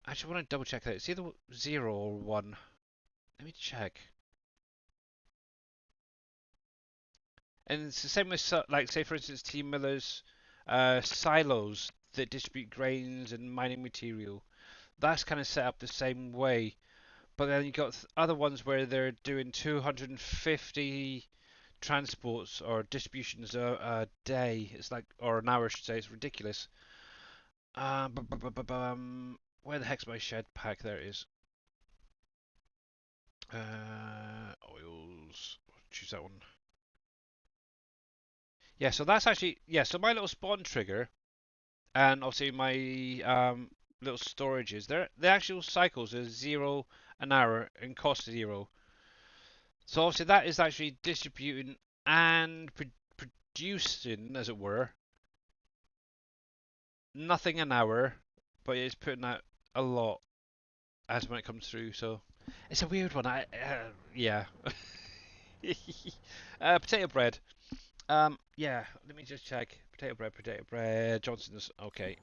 Actually, I want to double check that. It's either 0 or 1. Let me check. And it's the same with, like, say for instance, T Miller's silos that distribute grains and mining material. That's kind of set up the same way. But then you got other ones where they're doing 250 transports or distributions a day. It's like, or an hour, I should say. It's ridiculous. Where the heck's my shed pack? There it is. Oils. Choose that one. Yeah, so that's actually, yeah, so my little spawn trigger and obviously my little storages, the actual cycles are 0 an hour and cost 0. So obviously that is actually distributing and producing, as it were, nothing an hour, but it's putting out a lot as when it comes through. So it's a weird one. Yeah. Potato bread. Yeah. Let me just check. Potato bread. Potato bread. Johnson's. Okay.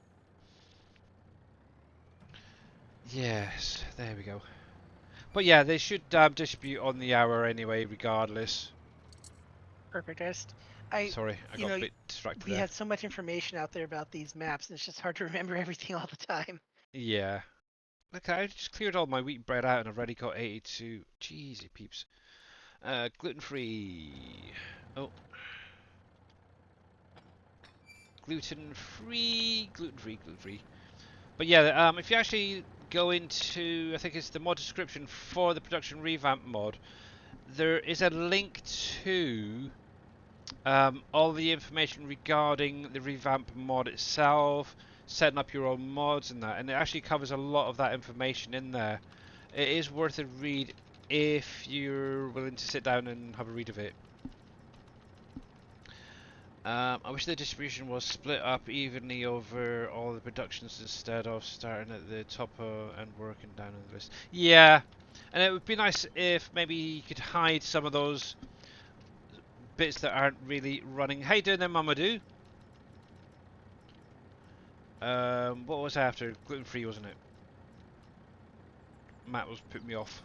Yes. There we go. But yeah, they should distribute on the hour anyway, regardless. Perfect. I, Sorry, I you got a know, bit distracted we there. had so much information out there about these maps, and it's just hard to remember everything all the time. Yeah. Look, I just cleared all my wheat bread out and I've already got 82. Jeezy peeps. Gluten free. Oh, gluten free, gluten free, gluten free. But yeah, if you actually go into, I think it's the mod description for the production revamp mod, there is a link to all the information regarding the revamp mod itself, setting up your own mods and that, and it actually covers a lot of that information in there. It is worth a read if you're willing to sit down and have a read of it. I wish the distribution was split up evenly over all the productions instead of starting at the top and working down the list. Yeah, and it would be nice if maybe you could hide some of those bits that aren't really running. How you doing there, Mamadou? What was I after? Gluten free, wasn't it? Matt was putting me off.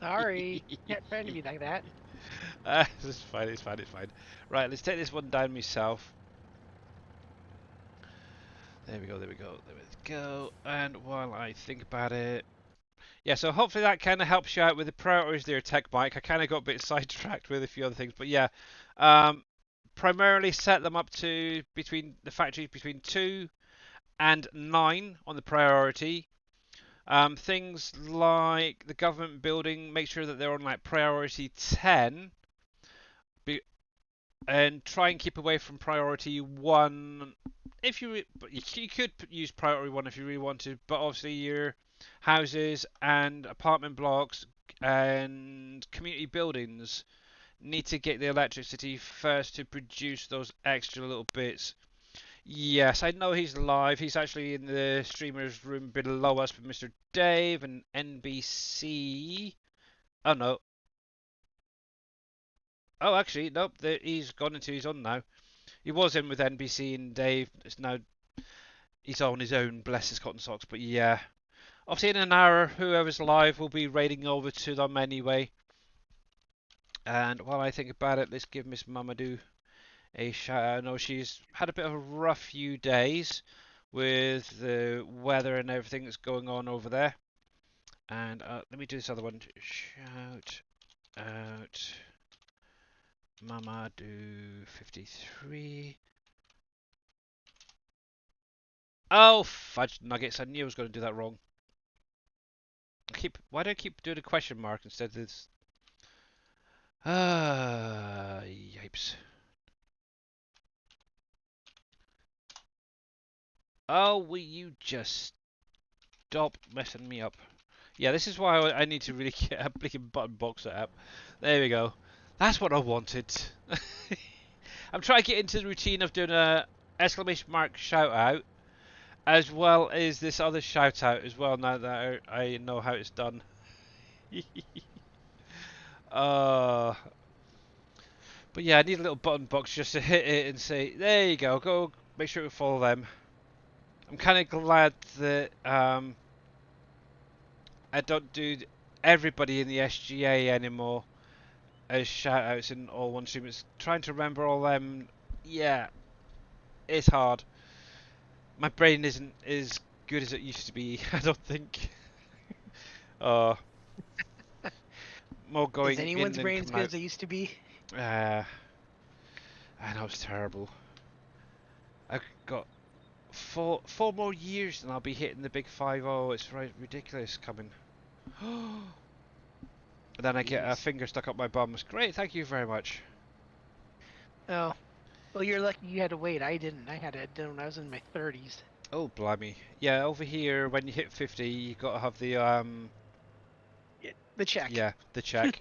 Sorry, not trying to be like that. It's fine, it's fine, it's fine. Right, let's take this one down myself. There we go, there we go, there we go. And while I think about it, yeah, so hopefully that kind of helps you out with the priorities there, Tech Mike. I kind of got a bit sidetracked with a few other things, but yeah, primarily set them up to between the factories between 2 and 9 on the priority. Things like the government building, make sure that they're on like priority 10, and try and keep away from priority 1. If you could use priority 1 if you really wanted, but obviously your houses and apartment blocks and community buildings need to get the electricity first to produce those extra little bits. Yes, I know he's live. He's actually in the streamer's room below us with Mr. Dave and NBC. Oh no. Oh, actually, nope. He's gone into his own now. He was in with NBC and Dave. It's now he's on his own. Bless his cotton socks. But yeah, obviously in an hour, whoever's live will be raiding over to them anyway. And while I think about it, let's give Miss Mamadou a shout out. I know she's had a bit of a rough few days with the weather and everything that's going on over there. And let me do this other one. Shout out Mamadou 53. Oh, fudge nuggets. I knew I was going to do that wrong. Why do I keep doing a question mark instead of this? Yipes. Oh, will you just stop messing me up? Yeah, this is why I need to really get a blinking button box set up. There we go. That's what I wanted. I'm trying to get into the routine of doing a exclamation mark shout out, as well as this other shout out as well. Now that I know how it's done. uh, but yeah, I need a little button box just to hit it and say, there you go. Go make sure you follow them. I'm kind of glad that I don't do everybody in the SGA anymore as shout outs in all one stream. It's trying to remember all them. Yeah, it's hard. My brain isn't as good as it used to be, I don't think. Uh, more Is going in anyone's than brain as coming good out. as it used to be? Uh, I know it's terrible. I've got four more years and I'll be hitting the big 5-0. It's right ridiculous coming. And then I get a Jeez. finger stuck up my bum. It's great, thank you very much. Oh, well, you're lucky you had to wait. I didn't. I had it done when I was in my 30s. Oh blimey. Yeah, over here when you hit 50 you gotta have the Yeah, the check. yeah, the check.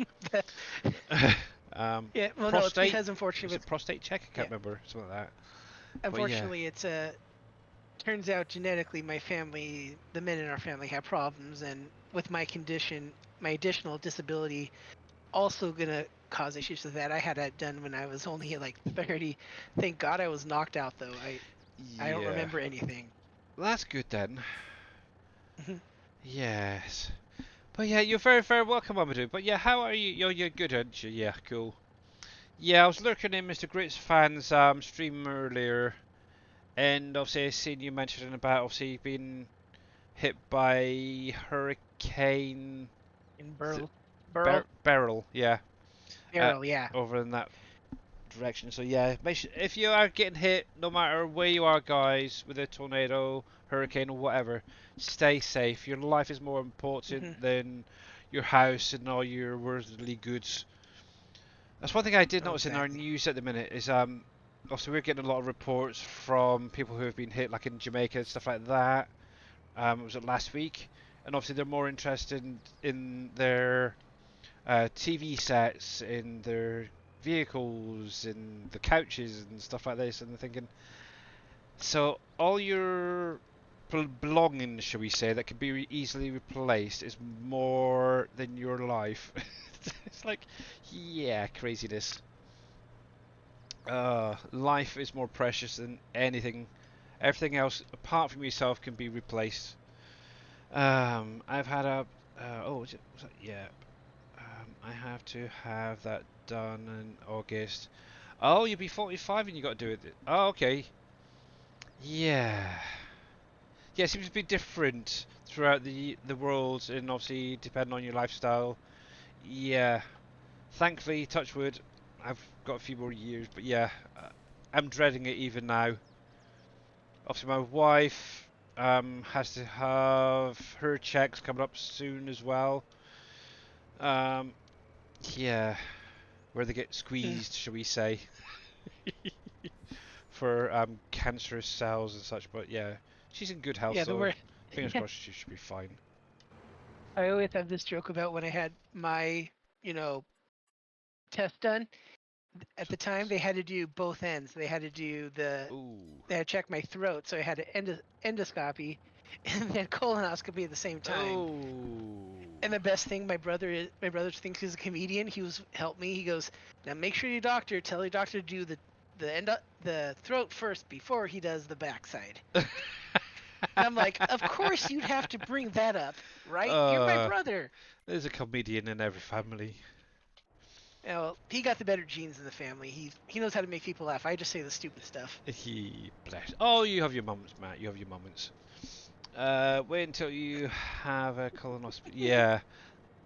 Yeah, well, no, it's Prostate? because Was unfortunately, it prostate check? I yeah, can't remember. Something like that. But yeah. unfortunately, it's turns out genetically my family, the men in our family have problems, and with my condition, my additional disability also gonna cause issues with that. I had that done when I was only like 30. Thank God I was knocked out though. I don't Yeah. remember anything. Well, that's good then. Mhm. Yes. But yeah, you're very, very welcome, Mamadou. But yeah, how are you? You're good, aren't you? Yeah, cool. Yeah, I was lurking in Mr. Grit's fans stream earlier, and obviously I seen you mentioning about obviously being hit by Hurricane In th- Burl, Beryl, yeah, uh, Barrel, yeah. over in that direction. So yeah, make sure if you are getting hit, no matter where you are, guys, with a tornado, hurricane, or whatever, stay safe. Your life is more Hmm. important than your house and all your worldly goods. That's one thing I did Oh, notice in our exactly. news at the minute is also we're getting a lot of reports from people who have been hit, like in Jamaica and stuff like that. Was it last week? And obviously they're more interested in their TV sets, in their vehicles, in the couches and stuff like this, and they're thinking, so all your belongings, shall we say, that can be easily replaced is more than your life. It's like, yeah, craziness. Life is more precious than anything. Everything else, apart from yourself, can be replaced. I've had a. Oh, was it? Yeah. I have to have that done in August. Oh, you'll be 45 and you got to do it. Oh, okay. Yeah. Yeah, it seems to be different throughout the world, and obviously depending on your lifestyle. Yeah. Thankfully, touch wood, I've got a few more years, but yeah, I'm dreading it even now. Obviously, my wife has to have her checks coming up soon as well. Um, yeah, where they get Mm. squeezed, shall we say, for cancerous cells and such. But yeah, she's in good health, Yeah, the so word. fingers crossed she should be fine. I always have this joke about when I had my, you know, test done. At the time, they had to do both ends. They had to do Ooh. they had to check my throat, so I had an endoscopy and then colonoscopy at the same time. Oh. And the best thing, my brother thinks he's a comedian. He was helped me. He goes, now make sure your doctor tell your doctor to do the throat first before he does the backside. And I'm like, of course you'd have to bring that up, right? You're my uh, brother. there's a comedian in every family. Well, he got the better genes in the family. He knows how to make people laugh. I just say the stupid stuff. He bless. Oh, you have your moments, Matt. You have your moments. Wait until you have a colonoscopy. Yeah.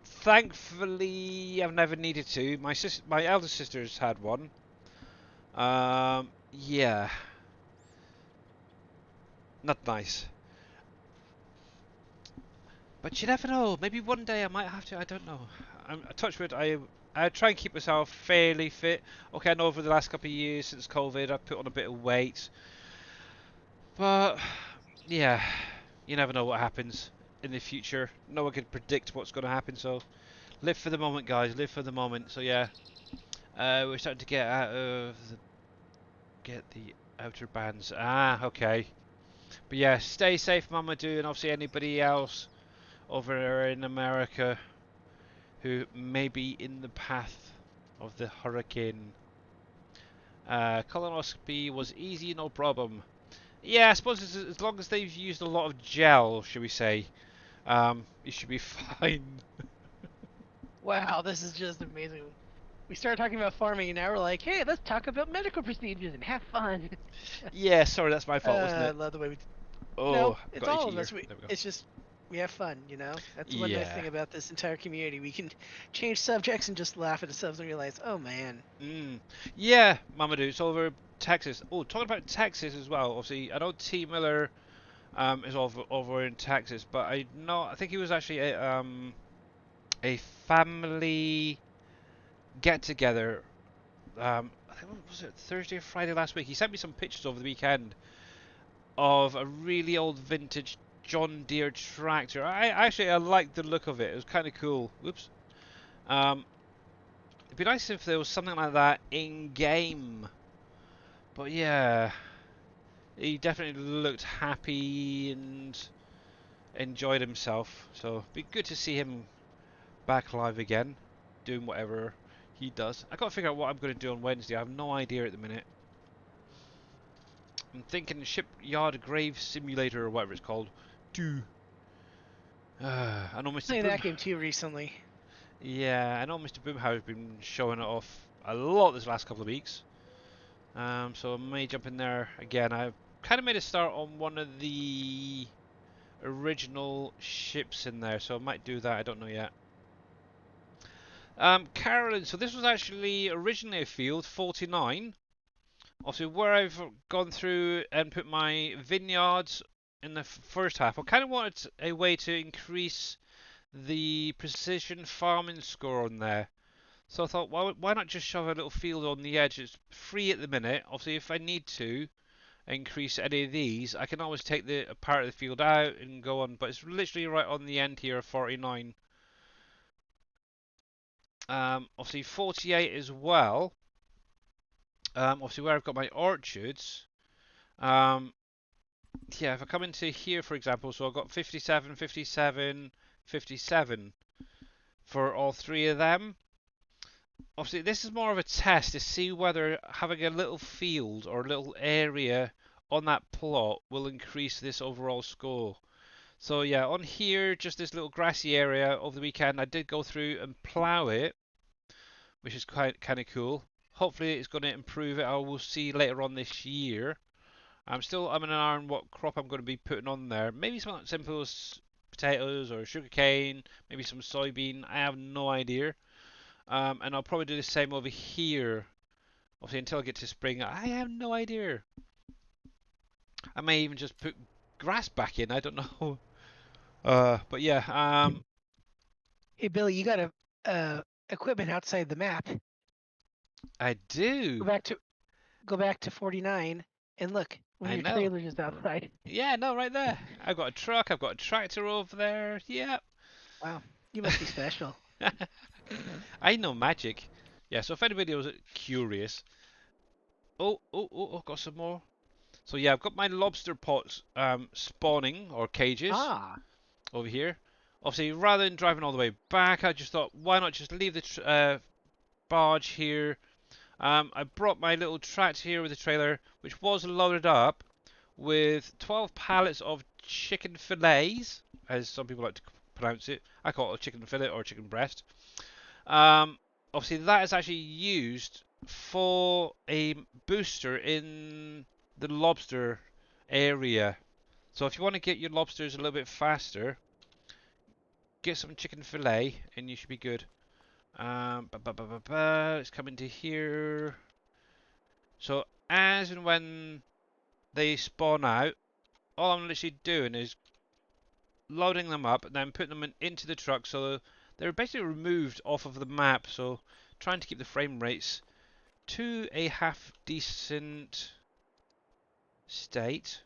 Thankfully, I've never needed to. My elder sister's had one. Yeah, not nice. But you never know. Maybe one day I might have to. I don't know. Touch wood. I try and keep myself fairly fit. Okay, I know over the last couple of years since COVID, I've put on a bit of weight. But yeah, you never know what happens in the future. No one can predict what's going to happen. So live for the moment, guys. Live for the moment. So yeah, we're starting to get the outer bands. Ah, okay. But yeah, stay safe, Mamadou, and obviously anybody else over there in America who may be in the path of the hurricane. Colonoscopy was easy, no problem. Yeah, I suppose as long as they've used a lot of gel, should we say, you should be fine. Wow, this is just amazing. We started talking about farming, and now we're like, hey, let's talk about medical procedures and have fun. Yeah, sorry, that's my fault, wasn't I it? love the way we. No, Oh, I've it's got all itchy of ear. us. There we go. It's just we have fun, you know. That's one nice Yeah. thing about this entire community. We can change subjects and just laugh at ourselves and realize, oh man. Yeah, Mamadou, it's over Texas. Oh, talking about Texas as well. Obviously, I know T Miller is over in Texas, but I think he was actually a family get together. I think was it Thursday or Friday last week. He sent me some pictures over the weekend of a really old vintage John Deere tractor. I liked the look of it. It was kind of cool. Whoops. Um, it'd be nice if there was something like that in game. But yeah, he definitely looked happy and enjoyed himself. So it'd be good to see him back live again, doing whatever he does. I gotta figure out what I'm gonna do on Wednesday. I have no idea at the minute. I'm thinking Shipyard Grave Simulator or whatever it's called. Do. I know Mr. Playing Boom. that game too recently. Yeah, I know Mr. Boomhauer's been showing it off a lot this last couple of weeks. So I may jump in there again. I kind of made a start on one of the original ships in there, so I might do that. I don't know yet. Carolyn, so this was actually originally a field 49. Obviously, where I've gone through and put my vineyards in the first half, I kind of wanted a way to increase the precision farming score on there. So I thought, why not just shove a little field on the edge? It's free at the minute. Obviously, if I need to increase any of these, I can always take the a part of the field out and go on. But it's literally right on the end here of 49. Obviously 48 as well. Obviously where I've got my orchards. Um, yeah, if I come into here, for example, so I've got 57, 57, 57 for all three of them. Obviously, this is more of a test to see whether having a little field or a little area on that plot will increase this overall score. So yeah, on here, just this little grassy area over the weekend, I did go through and plough it, which is quite kind of cool. Hopefully, it's going to improve it. I will see later on this year. I'm in an iron what crop I'm going to be putting on there. Maybe something simple as potatoes or sugarcane, maybe some soybean. I have no idea. And I'll probably do the same over here. Obviously, until I get to spring, I have no idea. I may even just put grass back in. I don't know. But yeah. Hey Billy, you got a equipment outside the map. I Go do. back to go back to 49 and look. One of I your know. trailers is outside. Yeah, no, right there. I've got a truck. I've got a tractor over there. Yep. Wow, you must be special. I know magic. Yeah, so if anybody was curious, got some more. So yeah, I've got my lobster pots spawning or cages Ah, over here. Obviously, rather than driving all the way back, I just thought, why not just leave the barge here. I brought my little tractor here with the trailer, which was loaded up with 12 pallets of chicken fillets, as some people like to pronounce it. I call it a chicken fillet or chicken breast. Um, Obviously, that is actually used for a booster in the lobster area. So if you want to get your lobsters a little bit faster, get some chicken fillet and you should be good. Let's come into here. So as and when they spawn out, all I'm literally doing is loading them up and then putting them into the truck so they're basically removed off of the map. So trying to keep the frame rates to a half decent state.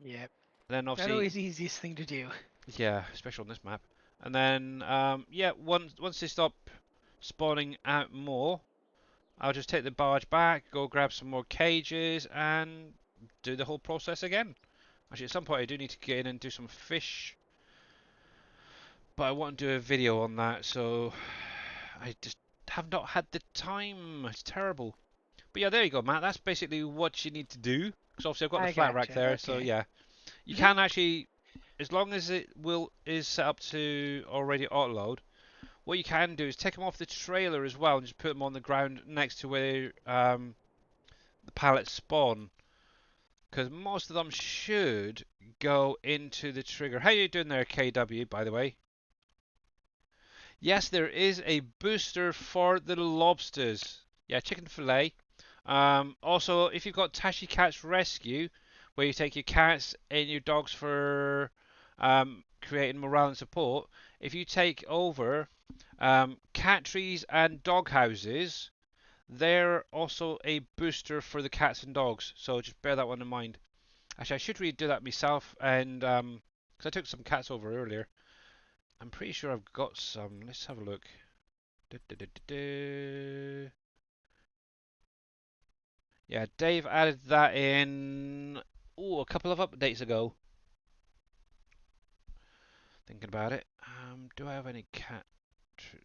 yep. And then Not obviously, always the easiest thing to do. yeah, especially on this map. And then yeah, once they stop spawning out more, I'll just take the barge back, go grab some more cages, and do the whole process again. Actually, at some point I do need to get in and do some fish, but I want to do a video on that, so I just have not had the time. It's terrible. But yeah, there you go, Matt. That's basically what you need to do. Because obviously I've got the I flat rack gotcha. there, so Okay. yeah, you can actually, as long as it is set up to already auto load. What you can do is take them off the trailer as well and just put them on the ground next to where the pallets spawn. Because most of them should go into the trigger. How you doing there, KW, by the way? Yes, there is a booster for the lobsters. Yeah, chicken fillet. Also, if you've got Tashi Cat's Rescue, where you take your cats and your dogs for creating morale and support, if you take over cat trees and dog houses, they're also a booster for the cats and dogs. So just bear that one in mind. Actually, I should really do that myself, and because I took some cats over earlier. I'm pretty sure I've got some. Let's have a look. Yeah, Dave added that in. Oh, a couple of updates ago. Thinking about it. Do I have any cat?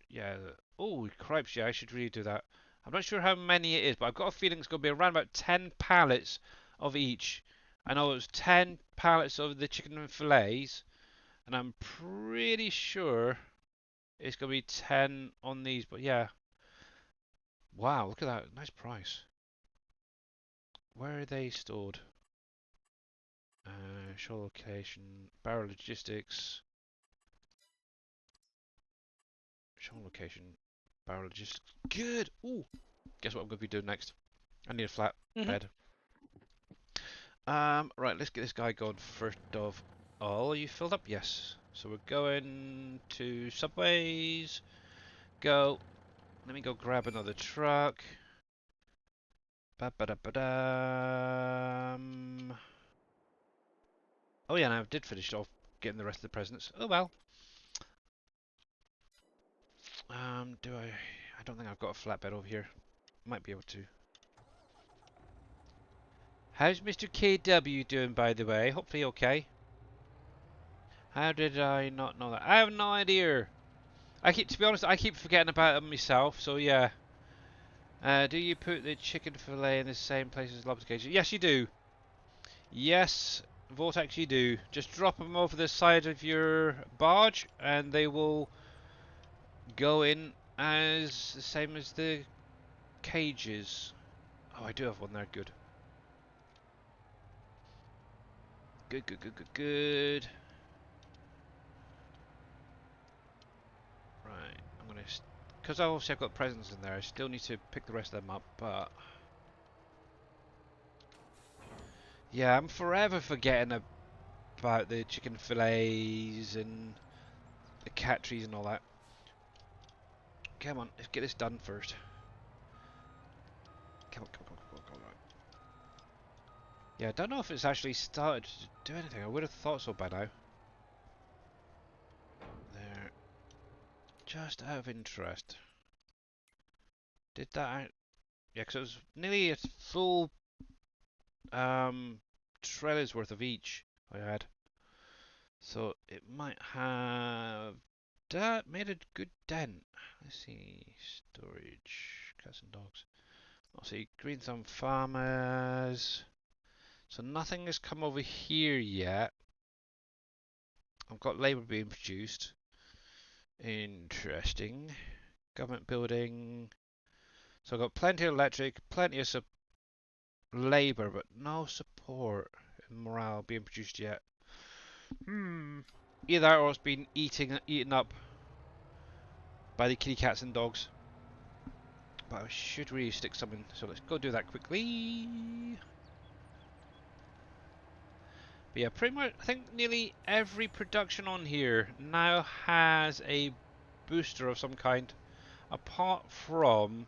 Yeah. Oh, cripes! Yeah, I should really do that. I'm not sure how many it is, but I've got a feeling it's going to be around about 10 pallets of each. I know it was 10 pallets of the chicken and fillets, and I'm pretty sure it's going to be 10 on these. But yeah, wow, look at that, nice price. Where are they stored? Show location, barrel logistics. Show location, barrel logistics. Good. Ooh, guess what I'm going to be doing next? I need a flat Hmm. bed. Right, let's get this guy going first of all. Are you filled up? Yes. So we're going to Subways. Go. Let me go grab another truck. Ba ba da ba da. Oh yeah, and I did finish off getting the rest of the presents. Oh well. Do I? I don't think I've got a flatbed over here. Might be able to. How's Mr. KW doing, by the way? Hopefully okay. How did I not know that? I have no idea. To be honest, I keep forgetting about them myself. So yeah. Do you put the chicken fillet in the same place as lobster cage? Yes, you do. Yes, Vortex, you do. Just drop them over the side of your barge, and they will go in as the same as the cages. Oh, I do have one there. Good. Good, good, good, good, good. Right, I'm gonna, because obviously I've got presents in there. I still need to pick the rest of them up, but yeah, I'm forever forgetting about the chicken fillets and the cat trees and all that. Come on, let's get this done first. Come on, come on, come on, come on, come on. Yeah, I don't know if it's actually started to do anything. I would have thought so by now. There, just out of interest. Did that? Yeah, because it was nearly a full trailer's worth of each I had. So it might have made a good dent. Let's see. Storage. Cats and dogs. I'll see. Green Thumb Farmers. So nothing has come over here yet. I've got labour being produced. Interesting. Government building. So I've got plenty of electric, plenty of labour, but no support and morale being produced yet. Either that or it's been eaten up by the kitty cats and dogs. But I should really stick some in, so let's go do that quickly. But yeah, pretty much, I think nearly every production on here now has a booster of some kind, apart from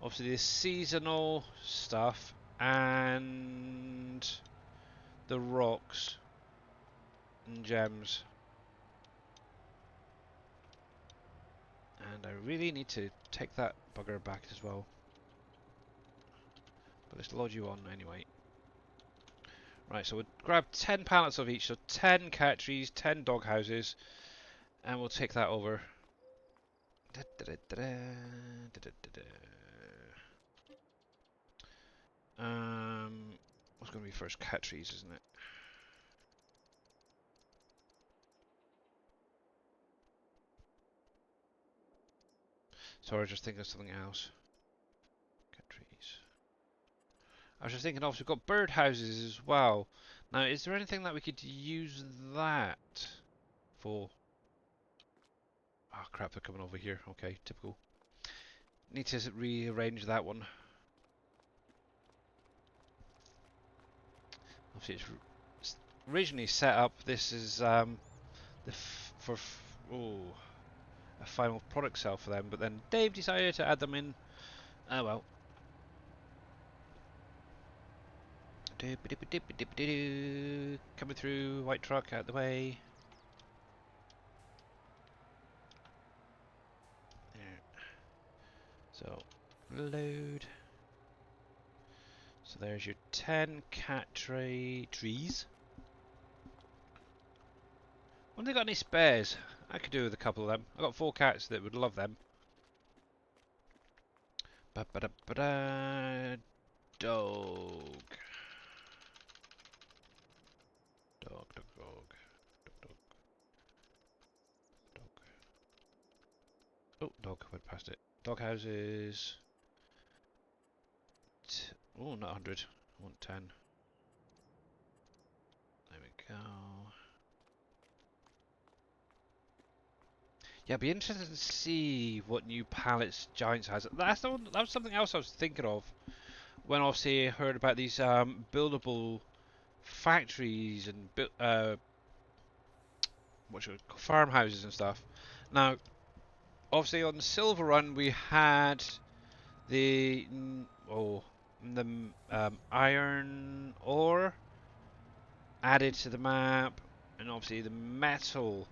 obviously the seasonal stuff and the rocks and gems. And I really need to take that bugger back as well. But let's load you on anyway. Right, so we'll grab 10 pallets of each, so 10 cat trees, 10 dog houses, and we'll take that over. What's going to be first? Cat trees, isn't it? Sorry, I was just thinking of something else. Cat trees. I was just thinking, obviously, we've got bird houses as well. Now, is there anything that we could use that for? Oh crap, they're coming over here. Okay, typical. Need to rearrange that one. Obviously, it's originally set up. This is for a final product sale for them, but then Dave decided to add them in. Oh well. Coming through, white truck out the way. There. So load. So there's your 10 cat trees. Wonder if they got any spares. I could do with a couple of them. I've got 4 cats that would love them. Ba -ba -da -ba -da. Dog. Dog, dog, dog. Dog, dog. Dog. Oh, dog. Went past it. Dog houses. Oh, not 100. I want 10. There we go. Yeah, it'd be interesting to see what new pallets Giants has. That was something else I was thinking of when obviously I heard about these buildable factories and farmhouses and stuff. Now, obviously on the Silver Run we had the iron ore added to the map, and obviously the metal.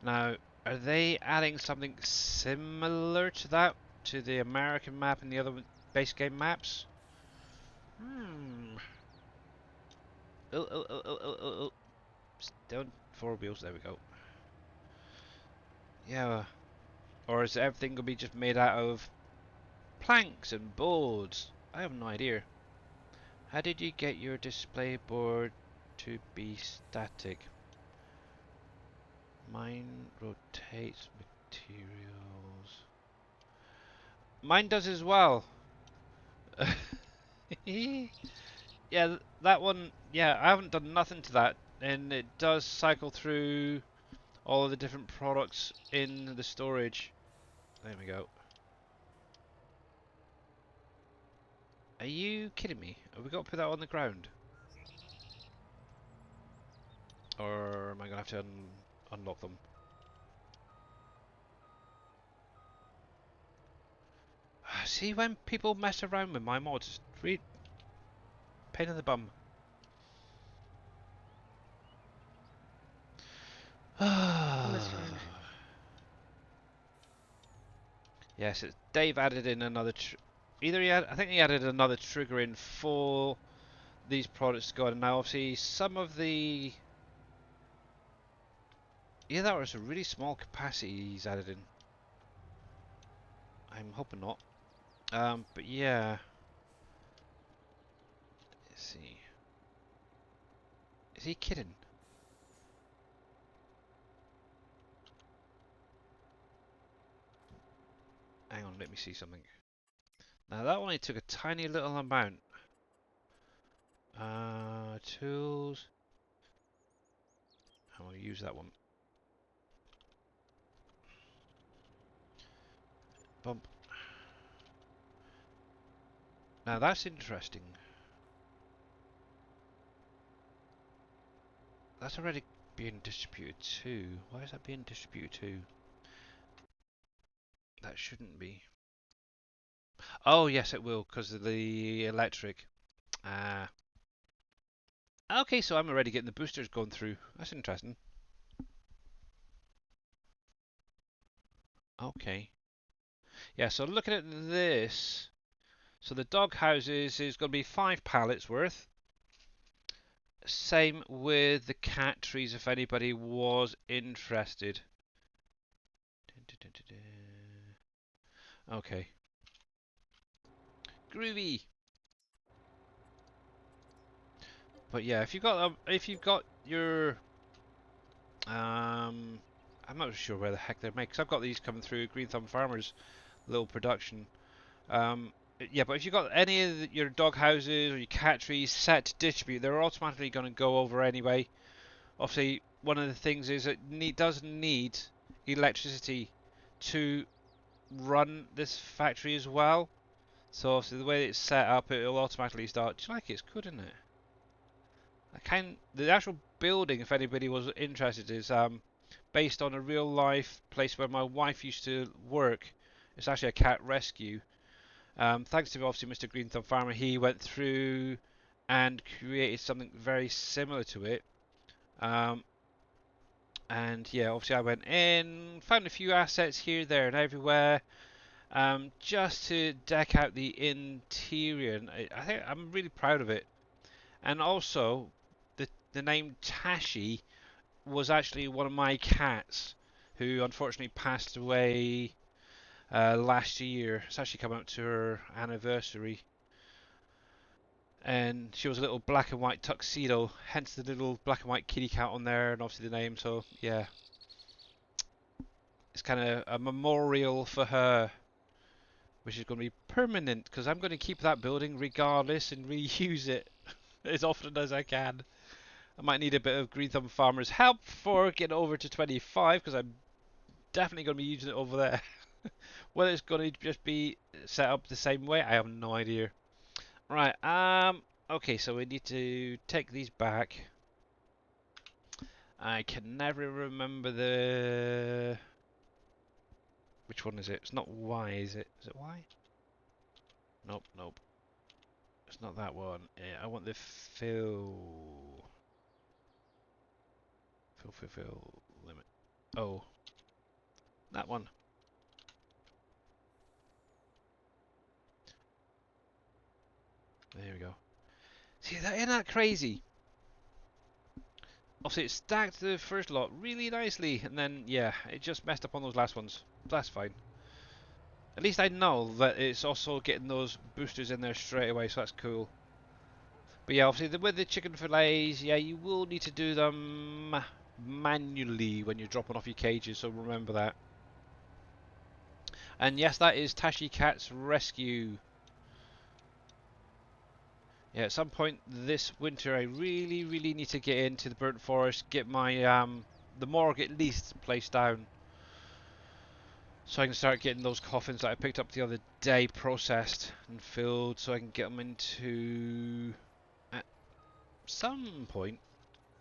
Now, are they adding something similar to that to the American map and the other base game maps? Oh, oh, oh, oh, oh, oh, oh. Down 4 wheels, there we go. Yeah. Or is everything going to be just made out of planks and boards? I have no idea. How did you get your display board to be static? Mine rotates materials. Mine does as well. Yeah, that one, yeah, I haven't done nothing to that, and it does cycle through all of the different products in the storage. There we go. Are you kidding me? Have we got to put that on the ground? Or am I going to have to unlock them? See, when people mess around with my mods, it's really pain in the bum. That's fine. Yes, Dave added in another. Either he had, I think he added another trigger in for these products to go on. And now, obviously, some of the. Yeah, that was a really small capacity he's added in. I'm hoping not. But yeah. Let's see. Is he kidding? Hang on, let me see something. Now that only took a tiny little amount. Tools. I'm going to use that one. Bump. Now that's interesting. That's already being distributed too. Why is that being distributed too? That shouldn't be. Oh yes, it will because of the electric. Ah. Okay, so I'm already getting the boosters going through. That's interesting. Okay. Yeah, so looking at this, so the dog houses is going to be 5 pallets worth. Same with the cat trees if anybody was interested. Okay. Groovy. But yeah, if you've got your I'm not sure where the heck they're made, 'cause I've got these coming through Green Thumb Farmers little production. Um, yeah, but if you've got any of your dog houses or your cat trees set to distribute, they're automatically going to go over anyway. Obviously, one of the things is it does need electricity to run this factory as well. So obviously the way it's set up, it'll automatically start. Do you like it? It's good, isn't it? The actual building, if anybody was interested, is based on a real life place where my wife used to work. It's actually a cat rescue. Thanks to obviously Mr. Green Thumb Farmer, he went through and created something very similar to it. And yeah, obviously I went in, found a few assets here, there, and everywhere, just to deck out the interior. And I think I'm really proud of it. And also, the name Tashi was actually one of my cats, who unfortunately passed away last year. It's actually come up to her anniversary. And she was a little black and white tuxedo, hence the little black and white kitty cat on there, and obviously the name. So yeah, it's kind of a memorial for her, which is going to be permanent because I'm going to keep that building regardless and reuse it as often as I can. I might need a bit of Green Thumb Farmer's help for getting over to 25 because I'm definitely going to be using it over there. Whether it's going to just be set up the same way, I have no idea. Right, okay, so we need to take these back. I can never remember the... Which one is it? It's not Y, is it? Is it Y? Nope, nope. It's not that one. I want the fill limit. Oh, that one. There we go. See, isn't that crazy? Obviously, it stacked the first lot really nicely, and then, yeah, it just messed up on those last ones. That's fine. At least I know that it's also getting those boosters in there straight away, so that's cool. But yeah, obviously, with the chicken fillets, yeah, you will need to do them manually when you're dropping off your cages, so remember that. And yes, that is Tashi Cat's rescue. Yeah, at some point this winter, I really, really need to get into the burnt forest, get my the morgue at least placed down, so I can start getting those coffins that I picked up the other day processed and filled, so I can get them into at some point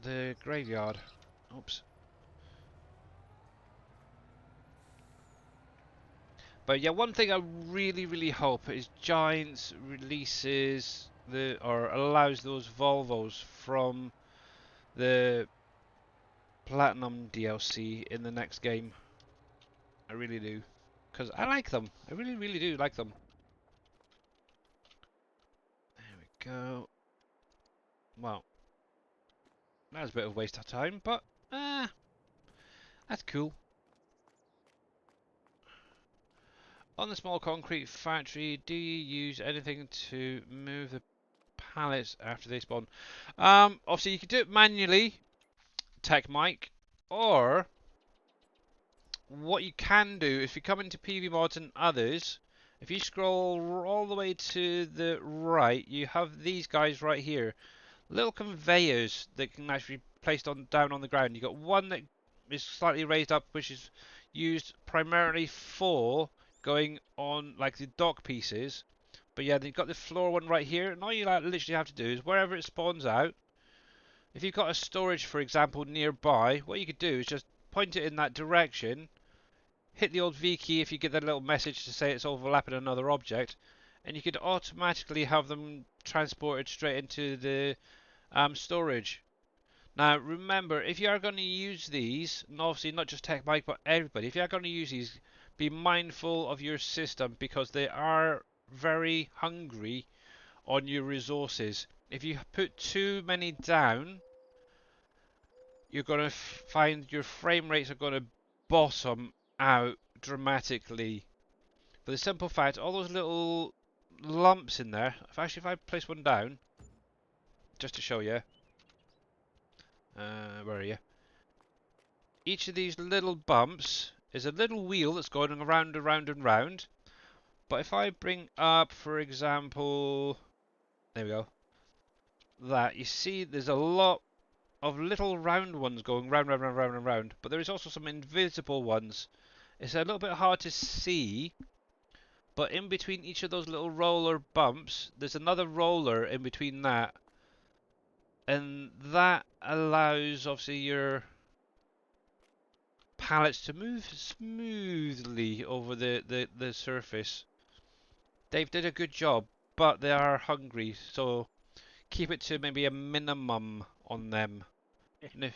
the graveyard. Oops. But yeah, one thing I really, really hope is Giants releases or allows those Volvos from the Platinum DLC in the next game. I really do, because I like them. I really, really do like them. There we go. Well, that was a bit of a waste of time, but that's cool. On the small concrete factory, do you use anything to move the pallets after they spawn? Obviously you can do it manually, Tech Mike, or what you can do if you come into PV mods and others, if you scroll all the way to the right, you have these guys right here, little conveyors that can actually be placed on down on the ground. You got one that is slightly raised up, which is used primarily for going on like the dock pieces. But yeah, you've got the floor one right here, and all you literally have to do is wherever it spawns out, if you've got a storage, for example, nearby, what you could do is just point it in that direction, hit the old V key if you get that little message to say it's overlapping another object, and you could automatically have them transported straight into the storage. Now remember, if you are going to use these, and obviously not just Tech Mike but everybody, if you are going to use these, be mindful of your system because they are very hungry on your resources. If you put too many down, you're going to find your frame rates are going to bottom out dramatically. For the simple fact, all those little lumps in there, if I place one down, just to show you, where are you? Each of these little bumps is a little wheel that's going around and round and round. But if I bring up, for example, there we go, that, you see there's a lot of little round ones going round, round, round, round, and round. But there is also some invisible ones. It's a little bit hard to see, but in between each of those little roller bumps, there's another roller in between that. And that allows, obviously, your pallets to move smoothly over the surface. Dave did a good job, but they are hungry, so keep it to maybe a minimum on them.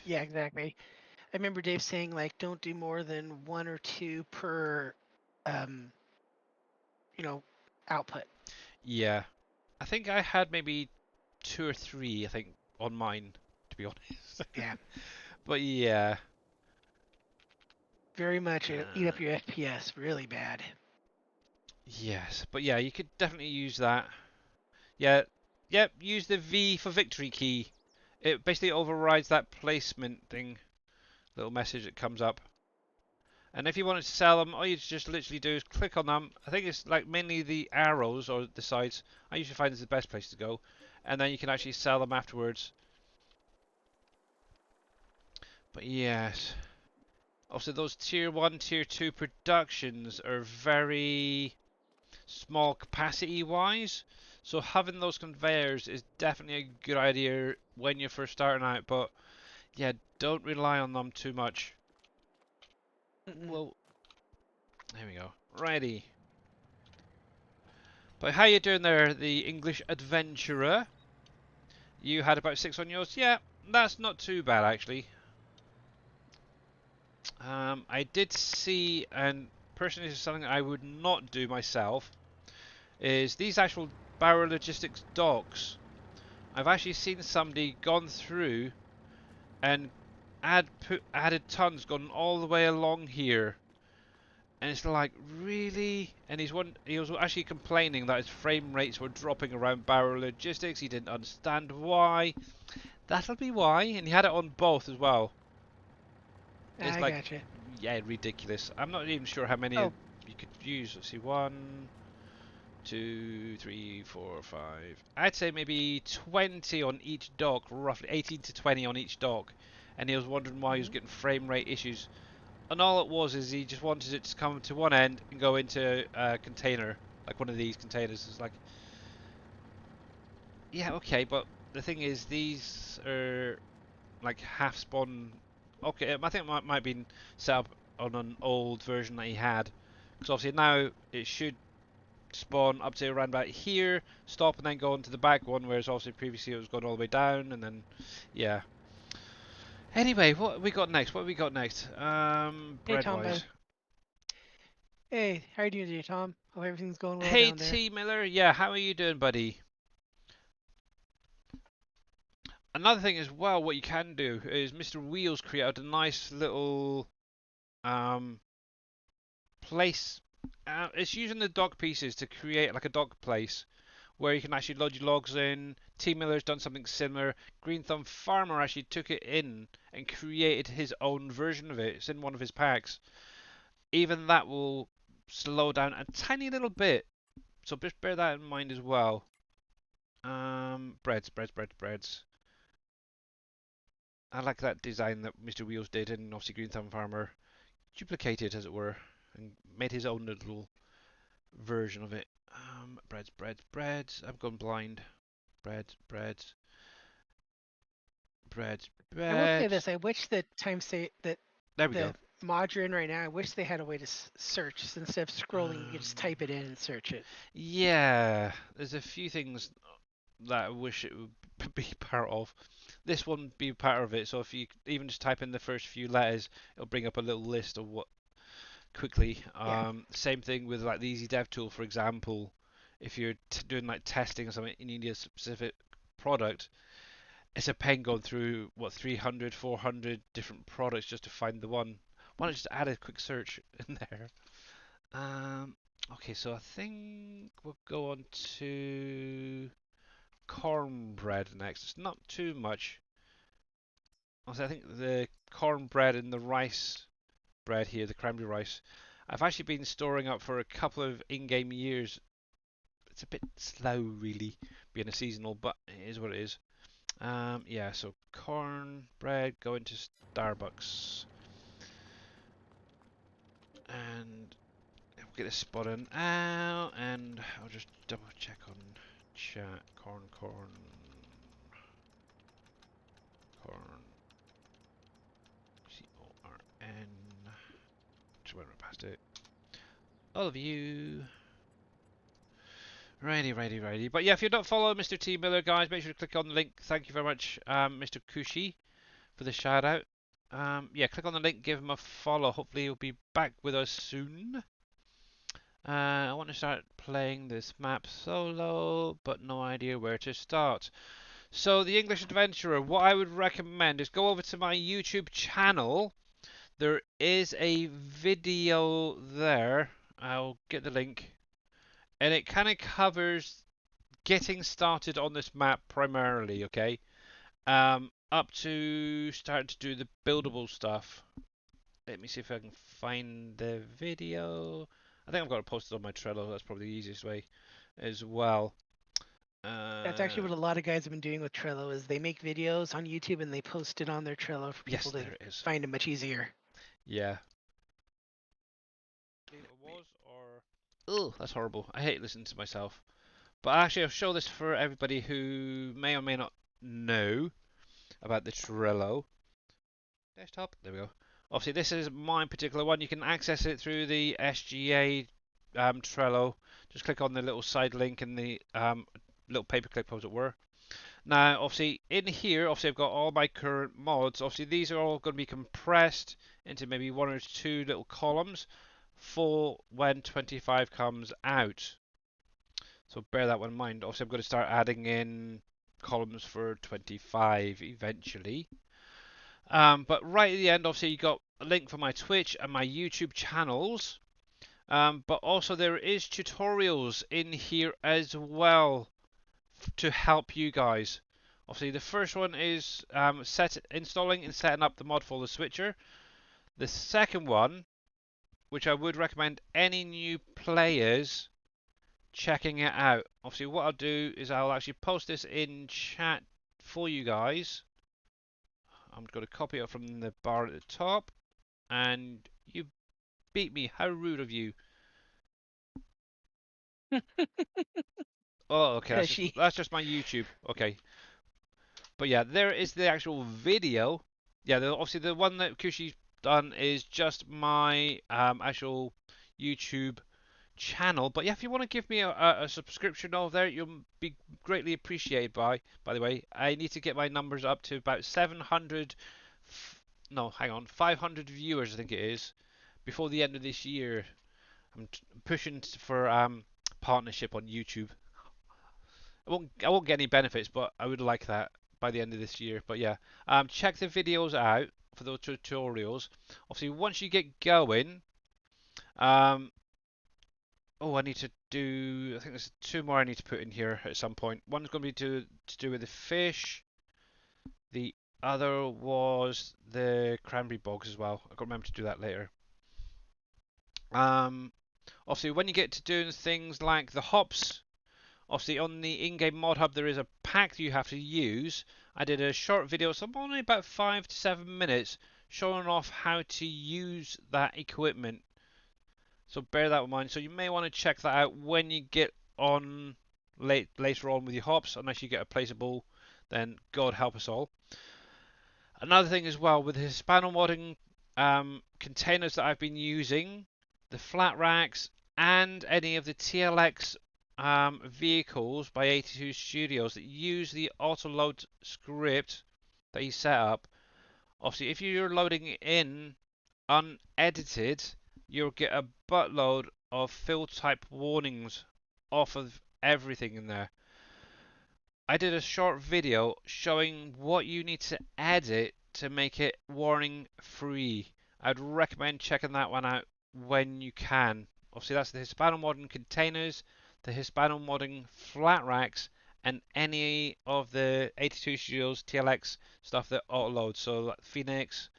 Yeah, exactly. I remember Dave saying like don't do more than one or two per, um, you know, output. Yeah, I think I had maybe two or three, I think, on mine, to be honest. Yeah, But yeah. very much eat Uh, up your FPS really bad. yes, but yeah, you could definitely use that. Yeah, yep, use the V for victory key. It basically overrides that placement thing, little message that comes up. And if you wanted to sell them, all you just literally do is click on them. I think it's like mainly the arrows or the sides. I usually find it's the best place to go. And then you can actually sell them afterwards. But yes. Also, those tier 1, tier 2 productions are very small capacity wise. So having those conveyors is definitely a good idea when you're first starting out. But yeah, don't rely on them too much. Mm-mm. Well, there we go. Righty. But how you doing there, the English adventurer? You had about 6 on yours? Yeah, that's not too bad actually. I did see, and personally this is something I would not do myself, is these actual Barrow Logistics docks. I've actually seen somebody gone through and added tons gone all the way along here. And it's like, really? And he was actually complaining that his frame rates were dropping around Barrow Logistics. He didn't understand why. That'll be why. And he had it on both as well. It's I like, gotcha. yeah, ridiculous. I'm not even sure how many Oh, you could use. Let's see, 1, 2, 3, 4, 5. I'd say maybe 20 on each dock, roughly 18 to 20 on each dock. And he was wondering why he was mhm. getting frame rate issues. And all it was is he just wanted it to come to one end and go into a container, like one of these containers. It's like, yeah, okay, but the thing is, these are like half spawn. Okay, I think it might have been set up on an old version that he had, because obviously now it should spawn up to around about here, stop, and then go into the back one, whereas obviously previously it was going all the way down, and then, yeah. Anyway, what have we got next? What have we got next? Hey Bread Tombo, wise. Hey, how are you doing today, Tom? Hope everything's going well Hey down there. T Miller, yeah, how are you doing, buddy? Another thing as well, what you can do is Mr. Wheels created a nice little um place. It's using the dog pieces to create like a dog place where you can actually load your logs in. T Miller's done something similar. Green Thumb Farmer actually took it in and created his own version of it. It's in one of his packs. Even that will slow down a tiny little bit, so just bear that in mind as well. Breads. I like that design that Mr. Wheels did, and obviously Green Thumb Farmer duplicated, as it were, and made his own little version of it. Breads. I've gone blind. Breads, I will say breads. this: I wish that that There we go. the mod you're in right now. I wish they had a way to search. So instead of scrolling, you could just type it in and search it. Yeah, there's a few things that I wish it would be part of. This one would be part of it. So if you even just type in the first few letters, it'll bring up a little list of what quickly. Yeah, Same thing with like the Easy Dev tool, for example. If you're doing like testing or something, you need a specific product. It's a pain going through what 300, 400 different products just to find the one. Why not just add a quick search in there? Um, okay, so I think we'll go on to cornbread next. It's not too much. Also, I think the cornbread and the rice bread here, the cranberry rice, I've actually been storing up for a couple of in-game years. It's a bit slow, really, being a seasonal, but it is what it is. Yeah, so cornbread going to Starbucks, and we'll get this spot in out, and I'll just double check on chat. Corn, Corn. Just went right past it. All of you. Righty. But yeah, if you're not following Mr. T Miller, guys, make sure to click on the link. Thank you very much, Mr. Kushi, for the shout out. Yeah, click on the link, give him a follow. Hopefully, he'll be back with us soon. I want to start playing this map solo, but no idea where to start. So, the English Adventurer, what I would recommend is go over to my YouTube channel. There is a video there. I'll get the link. And it kind of covers getting started on this map primarily, okay? Up to starting to do the buildable stuff. Let me see if I can find the video. I think I've got it posted on my Trello. That's probably the easiest way as well. that's actually Uh, what a lot of guys have been doing with Trello. Is they make videos on YouTube and they post it on their Trello for yes, people to there it is. find it much easier. Yeah. I believe it was, or oh, that's horrible. I hate listening to myself. But actually, I'll show this for everybody who may or may not know about the Trello. Desktop. There we go. Obviously, this is my particular one. You can access it through the SGA Trello. Just click on the little side link in the little paperclip, as it were. Now, obviously, in here, obviously, I've got all my current mods. Obviously, these are all going to be compressed into maybe one or two little columns for when 25 comes out. So bear that one in mind. Obviously, I'm going to start adding in columns for 25 eventually. But right at the end, obviously, you got a link for my Twitch and my YouTube channels. But also, there is tutorials in here as well to help you guys. Obviously, the first one is installing and setting up the mod for the switcher. The second one, which I would recommend any new players checking it out. Obviously, what I'll do is I'll actually post this in chat for you guys. I'm going to copy it from the bar at the top. And you beat me. How rude of you. Oh, okay. That's just She that's just my YouTube. Okay. But yeah, there is the actual video. Yeah, obviously the one that Kushi's done is just my actual YouTube channel. But yeah, if you want to give me a subscription over there, you'll be greatly appreciated. By the way, I need to get my numbers up to about 700. No, hang on, 500 viewers, I think it is, before the end of this year. I'm pushing for partnership on YouTube. I won't get any benefits, but I would like that by the end of this year. But yeah, check the videos out for those tutorials. Obviously, once you get going, um, oh, I need to do. I think there's two more I need to put in here at some point. One's going to be to do with the fish. The other was the cranberry bogs as well. I've got to remember to do that later. Obviously, when you get to doing things like the hops, obviously on the in-game mod hub there is a pack that you have to use. I did a short video, so only about 5 to 7 minutes, showing off how to use that equipment. So bear that in mind. So you may want to check that out when you get on later on with your hops, unless you get a placeable, then God help us all. Another thing as well with the Hispano modding containers that I've been using, the flat racks and any of the TLX vehicles by 82 Studios that use the auto load script that he set up. Obviously, if you're loading it in unedited, you'll get a buttload of fill type warnings off of everything in there. I did a short video showing what you need to edit to make it warning free. I'd recommend checking that one out when you can. Obviously, that's the Hispano modding containers, the Hispano modding flat racks, and any of the 82 Studios TLX stuff that auto loads. So like Phoenix,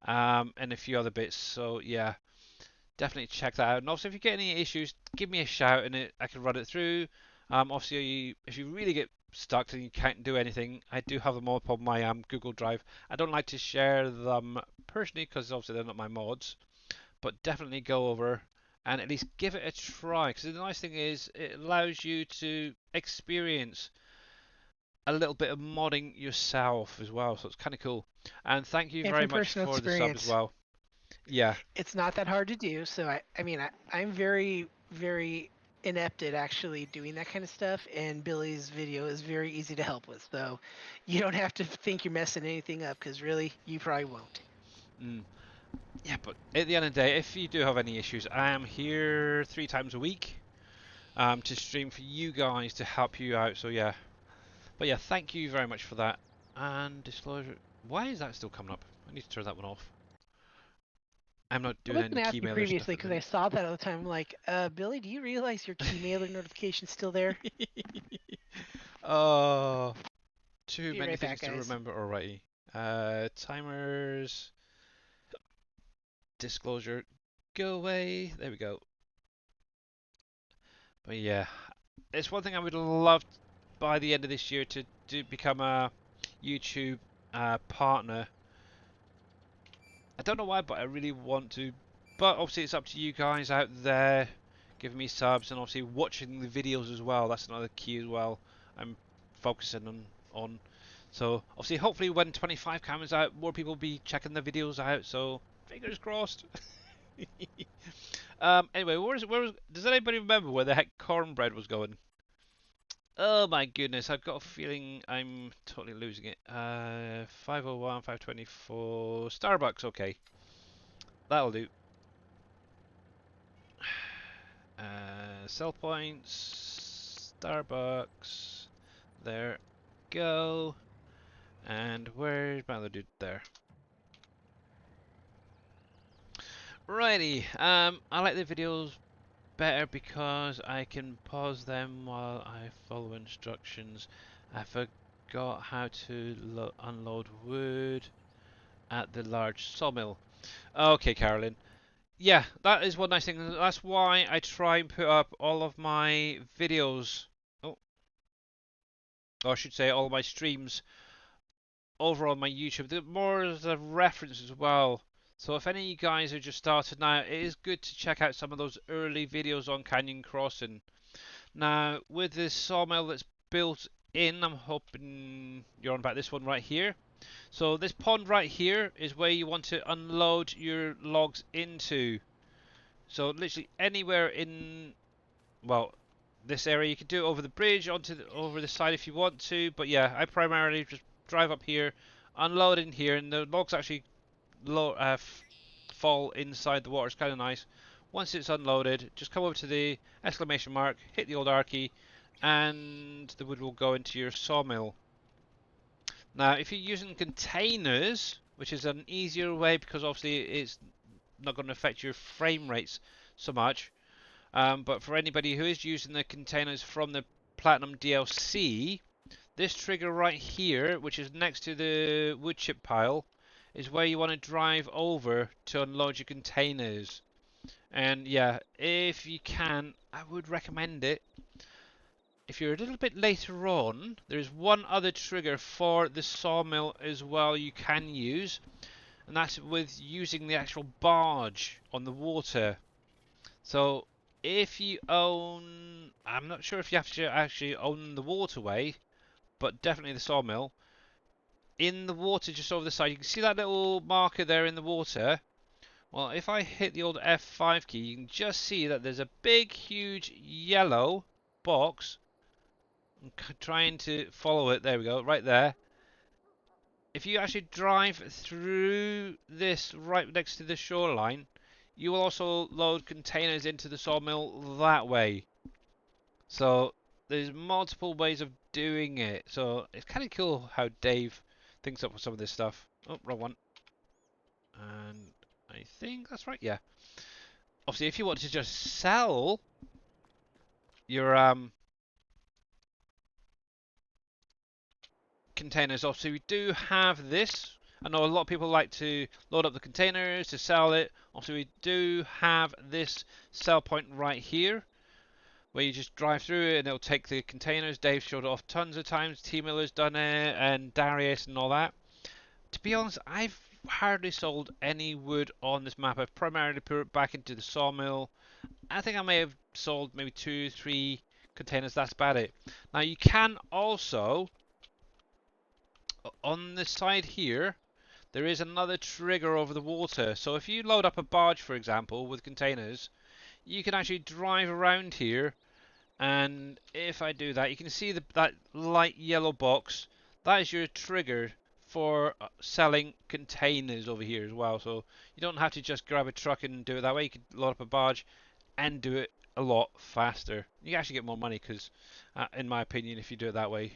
and a few other bits. So yeah, definitely check that out. And also, if you get any issues, give me a shout and I can run it through. Obviously, if you really get stuck and you can't do anything, I do have them all up on my Google Drive. I don't like to share them personally because obviously they're not my mods, but definitely go over and at least give it a try. Because the nice thing is, it allows you to experience a little bit of modding yourself as well. So it's kind of cool. And thank you And very from much personal for the sub as experience, well. Yeah. it's not that hard to do. So I'm very, very inept at actually doing that kind of stuff, and Billy's video is very easy to help with. So you don't have to think you're messing anything up, because really, you probably won't. Mm. Yeah, but at the end of the day, if you do have any issues, I am here 3 times a week to stream for you guys to help you out. So yeah, but yeah, thank you very much for that. And disclosure, why is that still coming up? I need to turn that one off. I'm not I doing was going any to ask key you mailer stuff previously at the because I saw that all the time. I'm like, Billy, do you realize your key mailer notification's still there? minute. Oh, too Be many right things back, to guys. remember already. Timers, disclosure, go away. There we go. But yeah, it's one thing I would love by the end of this year to become a YouTube partner. I don't know why, but I really want to. But obviously, it's up to you guys out there giving me subs and obviously watching the videos as well. That's another key as well. I'm focusing on. So obviously, hopefully, when 25 comes out, more people will be checking the videos out. So fingers crossed. Anyway, does anybody remember where the heck cornbread was going? Oh my goodness, I've got a feeling I'm totally losing it. 501, 524, Starbucks, okay. That'll do. Sell points, Starbucks, there, go. And where's my other dude? There. Righty, I like the videos better because I can pause them while I follow instructions. I forgot how to unload wood at the large sawmill. Okay, Carolyn. Yeah, that is one nice thing. That's why I try and put up all of my videos. Oh, or I should say all of my streams over on my YouTube. They're more as a reference as well. So if any of you guys are just started now, it is good to check out some of those early videos on Canyon Crossing. Now, with this sawmill that's built in, I'm hoping you're on about this one right here. So this pond right here is where you want to unload your logs into. So literally anywhere in, well, this area. You can do it over the bridge, over the side if you want to. But yeah, I primarily just drive up here, unload in here, and the logs actually fall inside the water. It's kind of nice. Once it's unloaded, just come over to the exclamation mark, hit the old R key, and the wood will go into your sawmill. Now, if you're using containers, which is an easier way because obviously it's not going to affect your frame rates so much, but for anybody who is using the containers from the Platinum DLC, this trigger right here, which is next to the wood chip pile, is where you want to drive over to unload your containers. And yeah, if you can, I would recommend it. If you're a little bit later on, there's one other trigger for the sawmill as well you can use, and that's with using the actual barge on the water. So if you own, I'm not sure if you have to actually own the waterway, but definitely the sawmill. In the water just over the side, you can see that little marker there in the water. Well, if I hit the old F5 key, you can just see that there's a big, huge yellow box. I'm trying to follow it. There we go, right there. If you actually drive through this right next to the shoreline, you will also load containers into the sawmill that way. So there's multiple ways of doing it. So it's kind of cool how Dave thinks up with some of this stuff. Oh, wrong one. And I think that's right, yeah. Obviously, if you want to just sell your containers, obviously we do have this. I know a lot of people like to load up the containers to sell it. Obviously, we do have this sell point right here, where you just drive through it and it'll take the containers. Dave showed it off tons of times. T Miller's done it, and Darius and all that. To be honest, I've hardly sold any wood on this map. I've primarily put it back into the sawmill. I think I may have sold maybe 2, 3 containers. That's about it. Now you can also, on the side here, there is another trigger over the water. So if you load up a barge, for example, with containers, you can actually drive around here. And if I do that, you can see that light yellow box. That is your trigger for selling containers over here as well. So you don't have to just grab a truck and do it that way. You can load up a barge and do it a lot faster. You actually get more money because, in my opinion, if you do it that way.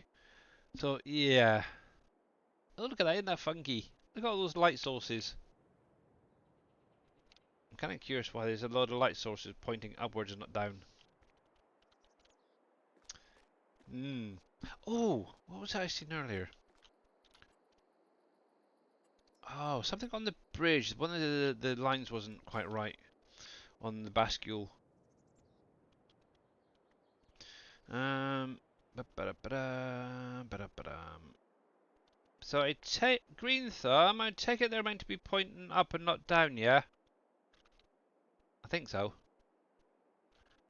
So yeah. Oh, look at that! Isn't that funky? Look at all those light sources. I'm kind of curious why there's a lot of light sources pointing upwards and not down. Hmm. Oh, what was I seen earlier? Oh, something on the bridge. One of the lines wasn't quite right on the bascule. So I take green thumb. I take it they're meant to be pointing up and not down, yeah? I think so.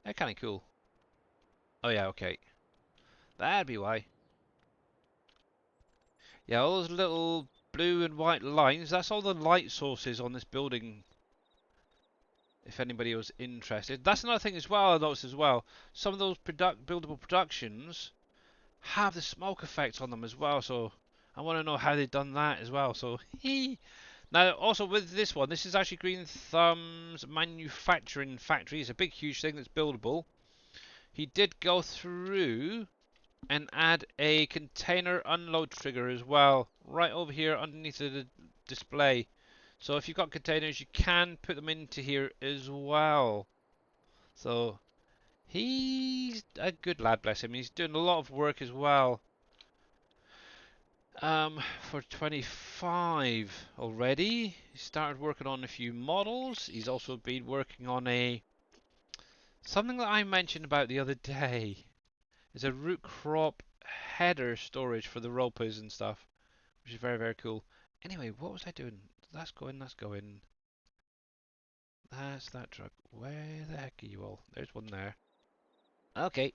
They're kind of cool. Oh yeah, okay. That'd be why. Yeah, all those little blue and white lines. That's all the light sources on this building. If anybody was interested, that's another thing as well. I noticed as well. Some of those buildable productions have the smoke effects on them as well. So I want to know how they've done that as well. So now also with this one, this is actually Green Thumb's manufacturing factory. It's a big, huge thing that's buildable. He did go through and add a container unload trigger as well, right over here underneath the display. So if you've got containers, you can put them into here as well. So he's a good lad, bless him. He's doing a lot of work as well. For 25 already. He started working on a few models. He's also been working on something that I mentioned about the other day. Is a root crop header storage for the ropers and stuff, which is very, very cool. Anyway, what was I doing? That's going, that's going. That's that truck. Where the heck are you all? There's one there. Okay.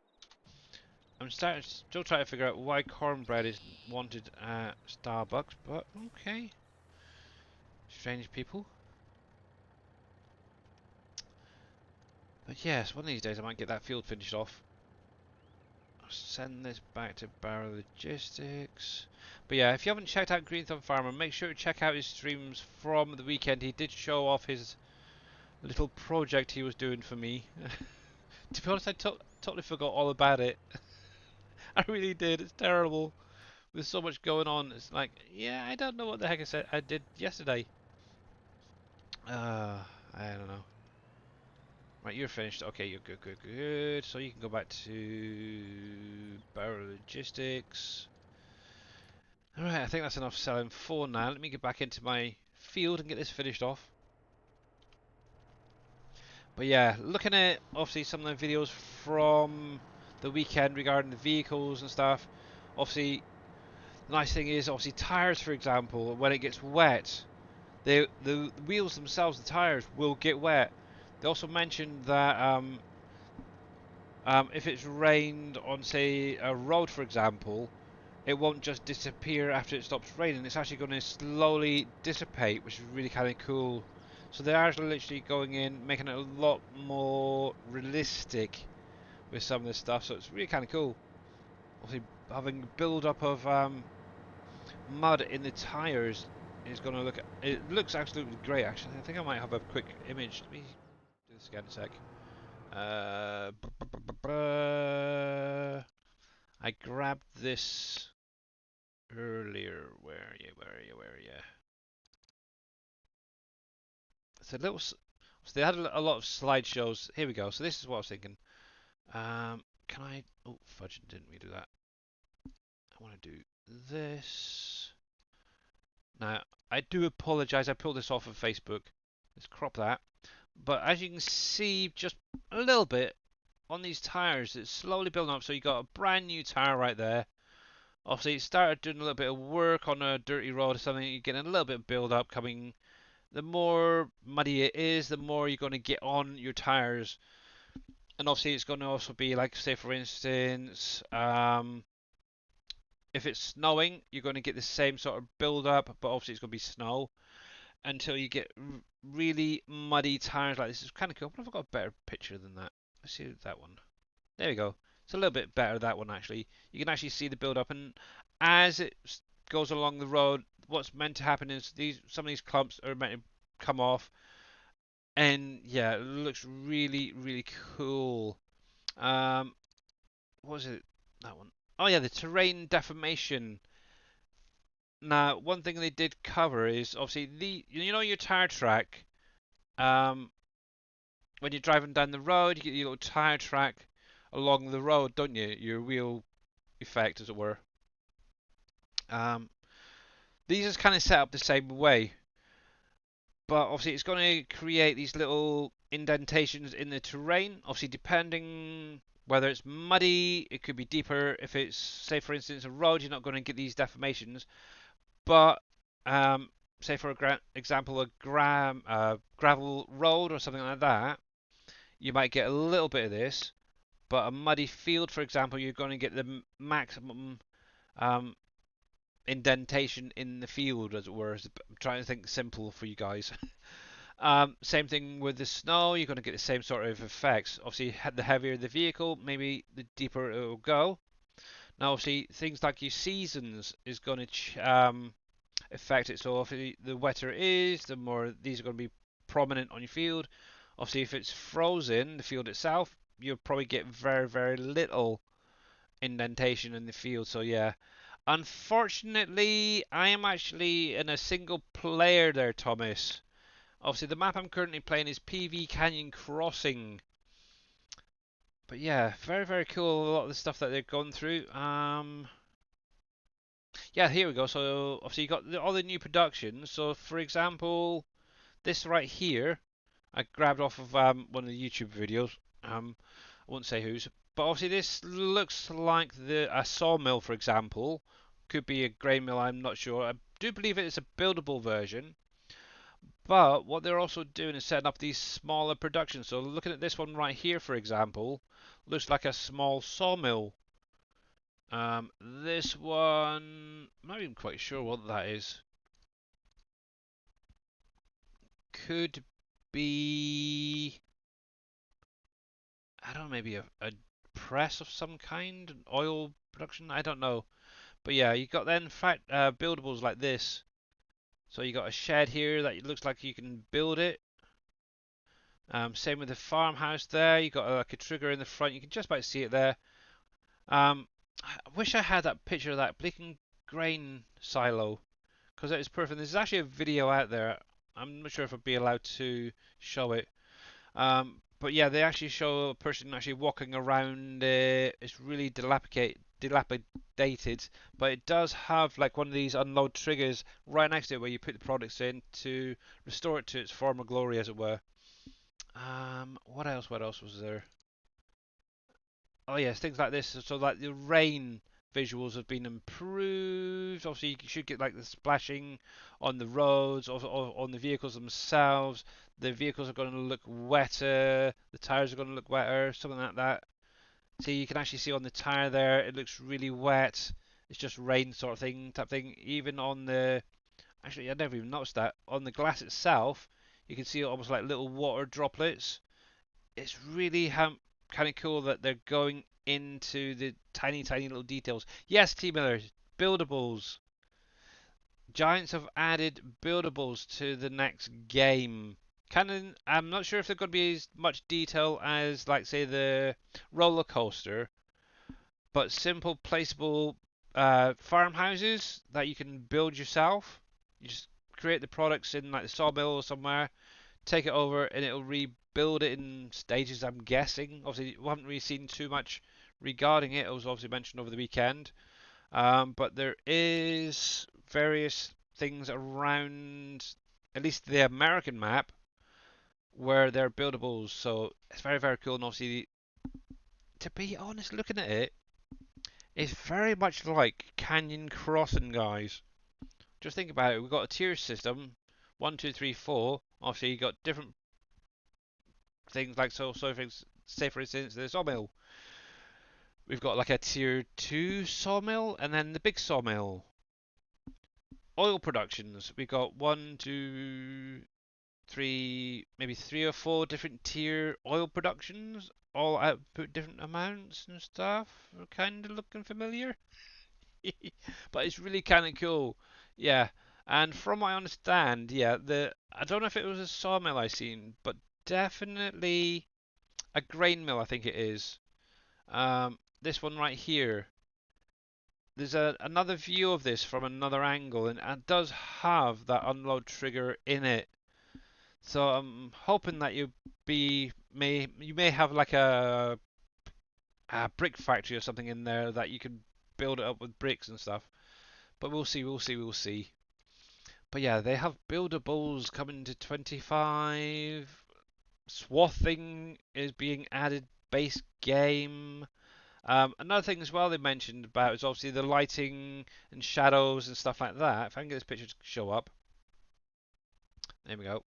I'm still trying to figure out why cornbread is wanted at Starbucks, but okay. Strange people. But yes, one of these days I might get that field finished off. I'll send this back to Barrow Logistics. But yeah, if you haven't checked out Green Thumb Farmer, make sure to check out his streams from the weekend. He did show off his little project he was doing for me. To be honest, I totally forgot all about it. I really did. It's terrible. With so much going on, it's like, yeah, I don't know what the heck I did yesterday. I don't know. Right, you're finished. Okay, you're good, good, good. So you can go back to Barrow Logistics. Alright, I think that's enough selling for now. Let me get back into my field and get this finished off. But yeah, looking at obviously some of the videos from the weekend regarding the vehicles and stuff. Obviously, the nice thing is, obviously, tires, for example, when it gets wet, the wheels themselves, the tires, will get wet. They also mentioned that if it's rained on, say, a road, for example, it won't just disappear after it stops raining. It's actually going to slowly dissipate, which is really kind of cool. So they are literally going in, making it a lot more realistic with some of this stuff. So it's really kind of cool. Obviously, having build up of mud in the tires is going to look. It looks absolutely great. Actually, I think I might have a quick image. Let me do this again in a sec. I grabbed this earlier. Where are you? Where are you? Where are you? It's a little. So they had a lot of slideshows. Here we go. So this is what I was thinking. Can I? Oh, fudge! Didn't we do that? I want to do this. Now, I do apologise. I pulled this off of Facebook. Let's crop that. But as you can see, just a little bit on these tyres, it's slowly building up. So you got a brand new tyre right there. Obviously, it started doing a little bit of work on a dirty road or something. You're getting a little bit of build up coming. The more muddy it is, the more you're going to get on your tyres. And obviously, it's going to also be like, say, for instance, if it's snowing, you're going to get the same sort of build up, but obviously, it's going to be snow until you get really muddy tires like this. Is kind of cool. But I've got a better picture than that. Let's see that one. There we go. It's a little bit better, that one, actually. You can actually see the build up, and as it goes along the road, what's meant to happen is some of these clumps are meant to come off, and yeah, it looks really, really cool. What was it? That one. Oh yeah, the terrain deformation. Now, one thing they did cover is obviously your tire track. Um, when you're driving down the road, you get your little tire track along the road, don't you? Your wheel effect, as it were. Um, these are kind of set up the same way, but obviously it's going to create these little indentations in the terrain. Obviously, depending whether it's muddy, it could be deeper. If it's, say, for instance, a road, you're not going to get these deformations. But say for example, a gravel road or something like that, you might get a little bit of this. But a muddy field, for example, you're going to get the maximum um, indentation in the field, as it were. I'm trying to think simple for you guys. Same thing with the snow, you're going to get the same sort of effects. Obviously, the heavier the vehicle, maybe the deeper it will go. Now, obviously, things like your seasons is going to affect it. So, if the wetter it is, the more these are going to be prominent on your field. Obviously, if it's frozen, the field itself, you'll probably get very, very little indentation in the field. So, yeah. Unfortunately, I am actually in a single player there, Thomas. Obviously, the map I'm currently playing is PV Canyon Crossing. But yeah, very, very cool. A lot of the stuff that they've gone through. Yeah, here we go. So obviously you got all the new productions. So for example, this right here, I grabbed off of one of the YouTube videos. I won't say whose, but obviously this looks like a sawmill, for example. Could be a grain mill. I'm not sure. I do believe it is a buildable version. But what they're also doing is setting up these smaller productions. So looking at this one right here, for example, looks like a small sawmill. This one, I'm not even quite sure what that is. Could be, I don't know, maybe a press of some kind, an oil production. I don't know. But yeah, you got then fact buildables like this. So you got a shed here that looks like you can build it. Same with the farmhouse there. You got like a trigger in the front. You can just about see it there. I wish I had that picture of that bleaking grain silo because it is perfect. There's actually a video out there. I'm not sure if I'd be allowed to show it. But yeah, they actually show a person actually walking around. It's really dilapidated, but it does have like one of these unload triggers right next to it where you put the products in to restore it to its former glory, as it were. What else? What else was there? Oh yes, things like this. So like the rain visuals have been improved. Obviously, you should get like the splashing on the roads or on the vehicles themselves. The vehicles are going to look wetter. The tires are going to look wetter, something like that. See, you can actually see on the tire there, it looks really wet. It's just rain sort of thing, type thing. Even on the, actually, I never even noticed that on the glass itself, you can see almost like little water droplets. It's really kind of cool that they're going into the tiny, tiny little details. Yes, T Millers, buildables. Giants have added buildables to the next game. I'm not sure if they're going to be as much detail as, like, say, the roller coaster, but simple, placeable farmhouses that you can build yourself. You just create the products in like the sawmill or somewhere, take it over, and it'll rebuild it in stages, I'm guessing. Obviously, we haven't really seen too much regarding it. It was obviously mentioned over the weekend. But there is various things around, at least the American map, where they're buildables. So it's very, very cool. And obviously, to be honest, looking at it, it's very much like Canyon Crossing, guys. Just think about it. We've got a tier system, 1, 2, 3, 4. Obviously, you got different things like so things. Say for instance, the sawmill. We've got like a tier 2 sawmill, and then the big sawmill. Oil productions. We've got 1, 2, 3, maybe 3 or 4 different tier oil productions, all output different amounts and stuff. Kind of looking familiar. But it's really kind of cool. Yeah. And from what I understand, yeah, the I don't know if it was a sawmill I seen, but definitely a grain mill. I think it is. This one right here. There's another view of this from another angle, and it does have that unload trigger in it. So I'm hoping that you may have like a brick factory or something in there that you can build it up with bricks and stuff. But we'll see, we'll see, we'll see. But yeah, they have buildables coming to 25. Swathing is being added base game. Another thing as well they mentioned about is obviously the lighting and shadows and stuff like that. If I can get this picture to show up. There we go.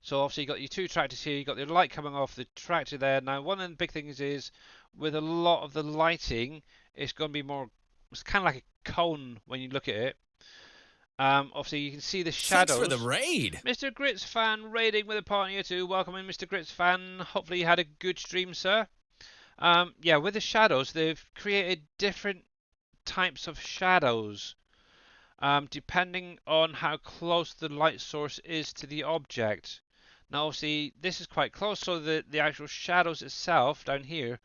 So obviously you got your 2 tractors here, you got the light coming off the tractor there. Now one of the big things is with a lot of the lighting, it's going to be more, it's kind of like a cone when you look at it. Obviously you can see the Thanks for the shadows. raid. Mr. Grits fan raiding with a partner or two. Welcome in, Mr. Grits fan. Hopefully you had a good stream, sir. Yeah, with the shadows, they've created different types of shadows. Depending on how close the light source is to the object. Now obviously this is quite close, so the actual shadows itself down here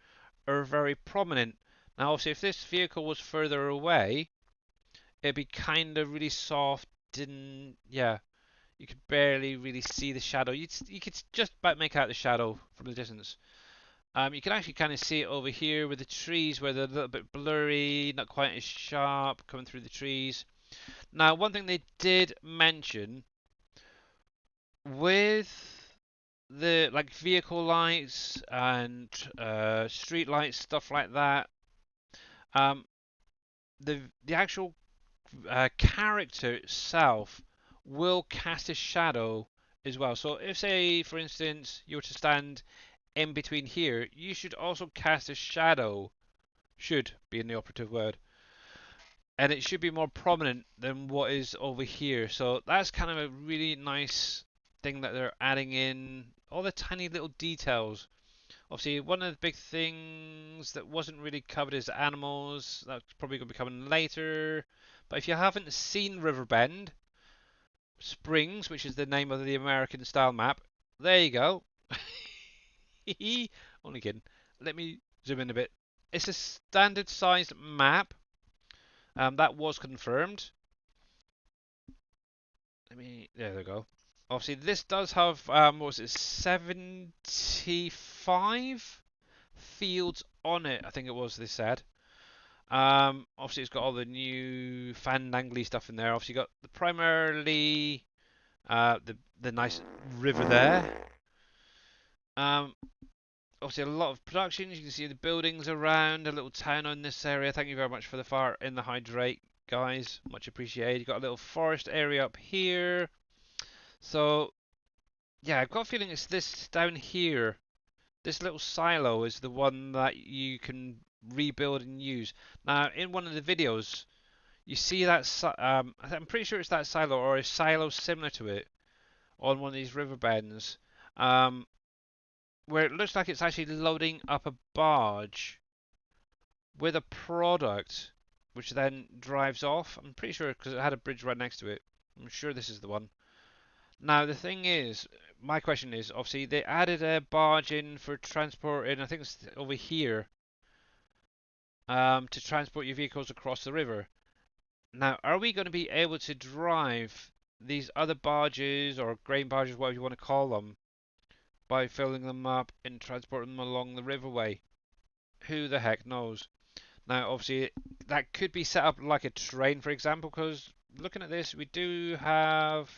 are very prominent. Now obviously if this vehicle was further away, it'd be kind of really soft and yeah, you could barely really see the shadow. You could just about make out the shadow from the distance. You can actually kind of see it over here with the trees where they're a little bit blurry, not quite as sharp coming through the trees. Now one thing they did mention with the like vehicle lights and street lights, stuff like that. Um, the actual character itself will cast a shadow as well. So if say for instance you were to stand in between here, you should also cast a shadow. Should be in the operative word. And it should be more prominent than what is over here. So that's kind of a really nice thing that they're adding in all the tiny little details. Obviously, one of the big things that wasn't really covered is animals. That's probably going to be coming later. But if you haven't seen Riverbend Springs, which is the name of the American style map, there you go. Only kidding. Let me zoom in a bit. It's a standard sized map. That was confirmed. There we go. Obviously, this does have, what was it, 75 fields on it, I think it was, they said. Obviously, it's got all the new fandangly stuff in there. Obviously, you got the primarily the nice river there. Um, Obviously, a lot of productions. You can see the buildings around, a little town on this area. Thank you very much for the fire in the hydrate, guys. Much appreciated. You got a little forest area up here. So, yeah, I've got a feeling it's this down here. This little silo is the one that you can rebuild and use. Now, in one of the videos, you see that, I'm pretty sure it's that silo or a silo similar to it on one of these river bends, where it looks like it's actually loading up a barge with a product, which then drives off. I'm pretty sure because it had a bridge right next to it. I'm sure this is the one. Now, the thing is, my question is, obviously, they added a barge in for transporting, I think it's over here, to transport your vehicles across the river. Now, are we going to be able to drive these other barges, or grain barges, whatever you want to call them, by filling them up and transporting them along the riverway? Who the heck knows? Now, obviously, that could be set up like a train, for example, because looking at this, we do have,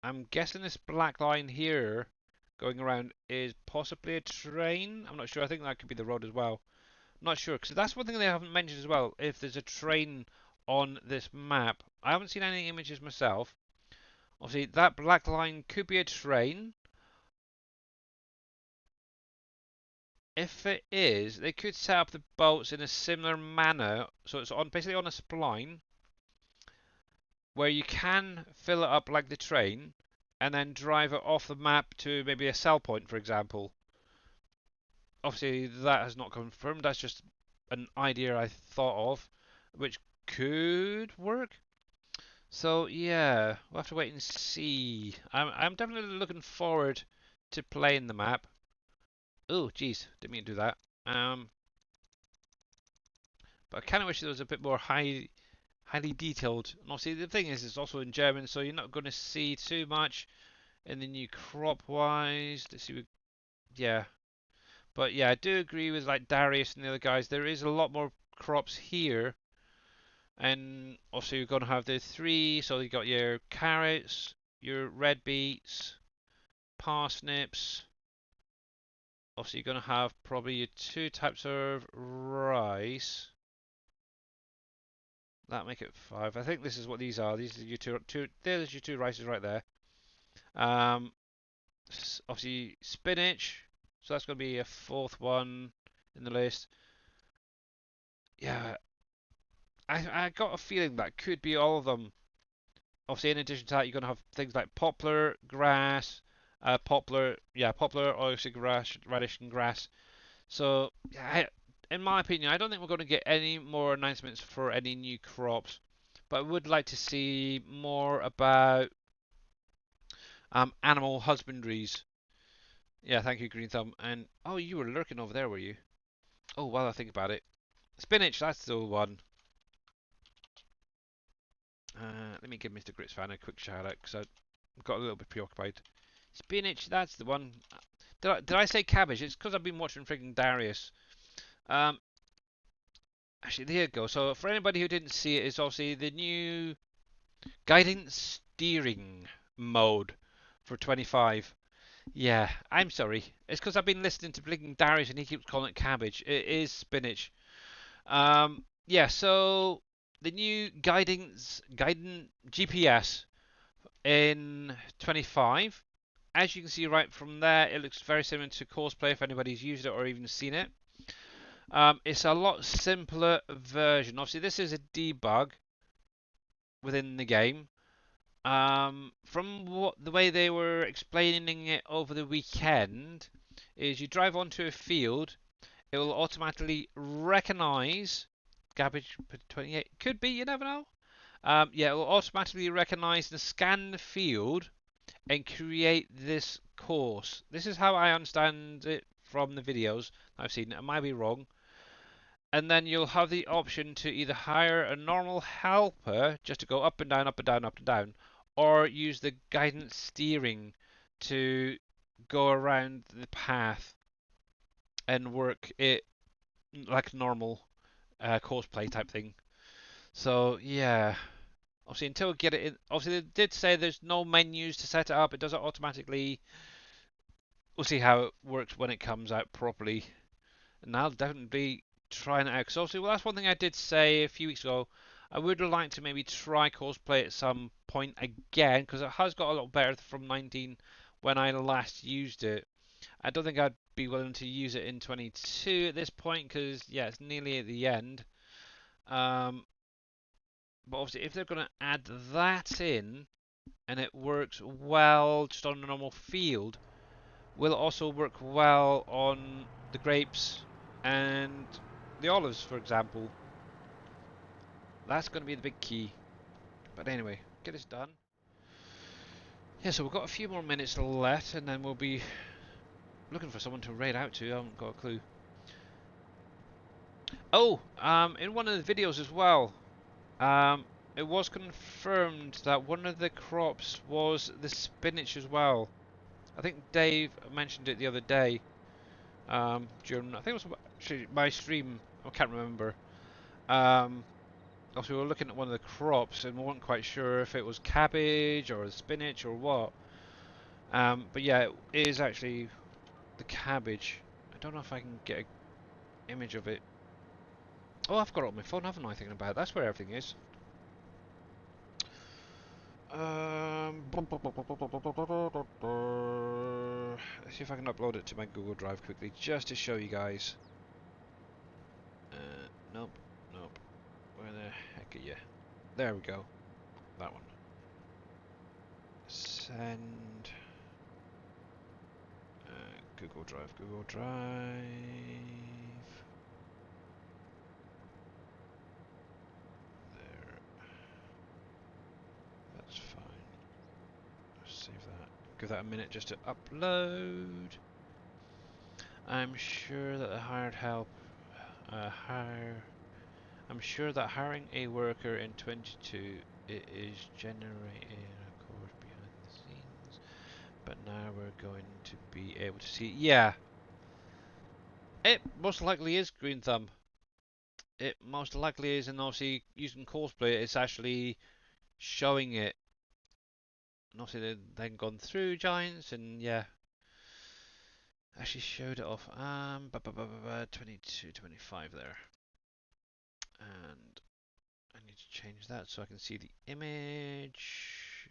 I'm guessing this black line here going around is possibly a train. I'm not sure. I think that could be the road as well. I'm not sure, because that's one thing they haven't mentioned as well. If there's a train on this map, I haven't seen any images myself. Obviously, that black line could be a train. If it is, they could set up the boats in a similar manner, so it's on basically on a spline where you can fill it up like the train and then drive it off the map to maybe a sell point, for example. Obviously, that has not confirmed. That's just an idea I thought of, which could work. So yeah, we'll have to wait and see. I'm definitely looking forward to playing the map. Oh, geez, didn't mean to do that. But I kind of wish there was a bit more highly detailed. And obviously, the thing is, it's also in German, so you're not going to see too much in the new crop wise. Let's see, yeah. But yeah, I do agree with like Darius and the other guys. There is a lot more crops here, and also you're going to have the three. So you got your carrots, your red beets, parsnips. Obviously, you're going to have probably your two types of rice. That make it five. I think this is what these are. These are your two. There's your two rices right there. Um, Obviously spinach. So that's going to be a fourth one in the list. Yeah, I got a feeling that could be all of them. Obviously, in addition to that, you're going to have things like poplar, grass, poplar, obviously grass, radish and grass. So, yeah, in my opinion, I don't think we're going to get any more announcements for any new crops, but I would like to see more about animal husbandries. Yeah, thank you, Green Thumb. And oh, you were lurking over there, were you? Oh, while I think about it, spinach. That's the one. Let me give Mr. Gritsfan a quick shout out because I got a little bit preoccupied. Spinach. That's the one. Did I say cabbage? It's because I've been watching freaking Darius. Um, Actually, there you go. So for anybody who didn't see it, it's obviously the new guidance steering mode for 25. Yeah, I'm sorry. It's because I've been listening to Blinking Darius and he keeps calling it cabbage. It is spinach. Yeah, so the new guidance GPS in 25. As you can see right from there, it looks very similar to Courseplay if anybody's used it or even seen it. It's a lot simpler version. Obviously, this is a debug within the game. From the way they were explaining it over the weekend, is you drive onto a field, it will automatically recognize cabbage 28. Could be, you never know. Yeah, it will automatically recognize and scan the field and create this course. This is how I understand it from the videos I've seen. I might be wrong. And then you'll have the option to either hire a normal helper just to go up and down, up and down, up and down, or use the guidance steering to go around the path and work it like normal cosplay type thing. So yeah, obviously until we get it in, obviously they did say there's no menus to set it up. It does it automatically. We'll see how it works when it comes out properly. And I'll definitely be trying it out. Because obviously, well, that's one thing I did say a few weeks ago. I would like to maybe try cosplay at some point again because it has got a lot better from 19 when I last used it. I don't think I'd be willing to use it in 22 at this point because yeah, it's nearly at the end. Um, but obviously, if they're going to add that in and it works well just on a normal field, will it also work well on the grapes and the olives, for example? That's going to be the big key. But anyway, get this done. Yeah, so we've got a few more minutes left, and then we'll be looking for someone to raid out to. I haven't got a clue. Oh, in one of the videos as well, it was confirmed that one of the crops was the spinach as well. I think Dave mentioned it the other day. During I think it was actually my stream. I can't remember. Also, we were looking at one of the crops and we weren't quite sure if it was cabbage or spinach or what. But yeah, it is actually the cabbage. I don't know if I can get an image of it. Oh, I've got it on my phone, haven't I? Thinking about it. That's where everything is. Let's see if I can upload it to my Google Drive quickly, just to show you guys. Nope, nope. Where the heck are you? There we go. That one. Send. Google Drive, Google Drive. There. That's fine. Save that. Give that a minute just to upload. I'm sure that the hired help. I'm sure that hiring a worker in 22 it is generating a course behind the scenes, but now we're going to be able to see. Yeah, it most likely is Green Thumb. It most likely is, and obviously using cosplay, it's actually showing it. And obviously they've then gone through Giants, and yeah, actually showed it off. 22, 25 there, and I need to change that so I can see the image.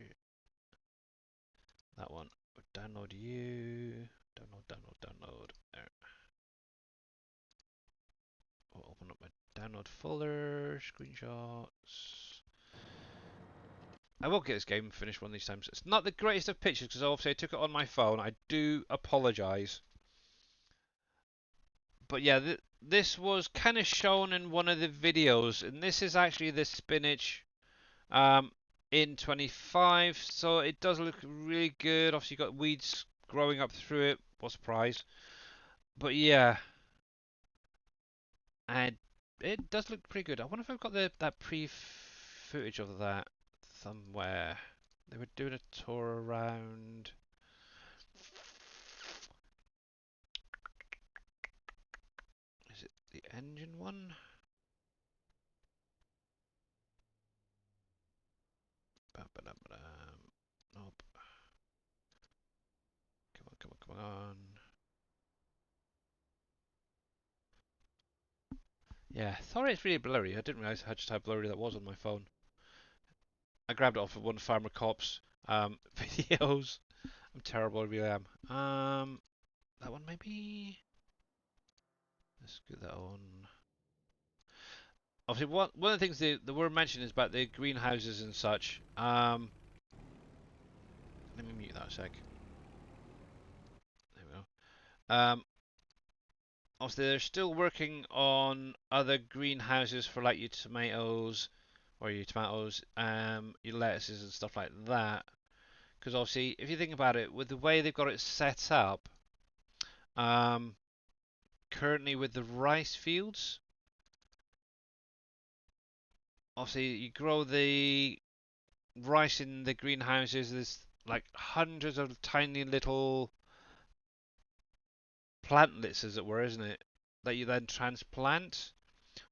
That one. Download you. Download, download, download. There. I'll open up my download folder. Screenshots. I will get this game finished one of these times. It's not the greatest of pictures because obviously I took it on my phone. I do apologise. But yeah, this was kind of shown in one of the videos, and this is actually the spinach in 25. So it does look really good. Obviously, you've got weeds growing up through it. What a surprise! But yeah, and it does look pretty good. I wonder if I've got that pre-footage of that somewhere. They were doing a tour around. Is it the engine one? Nope. Come on, come on, come on. Yeah, sorry it's really blurry. I didn't realise just how blurry that was on my phone. I grabbed it off of one of Farmer Cop's videos. I'm terrible, I really am. That one maybe? Let's get that on. Obviously, one of the things they were mentioning is about the greenhouses and such. Let me mute that a sec. There we go. Obviously, they're still working on other greenhouses for like your tomatoes, or your lettuces and stuff like that. Because obviously, if you think about it, with the way they've got it set up, um, currently with the rice fields, obviously you grow the rice in the greenhouses. There's like hundreds of tiny little plantlets, as it were, isn't it? That you then transplant.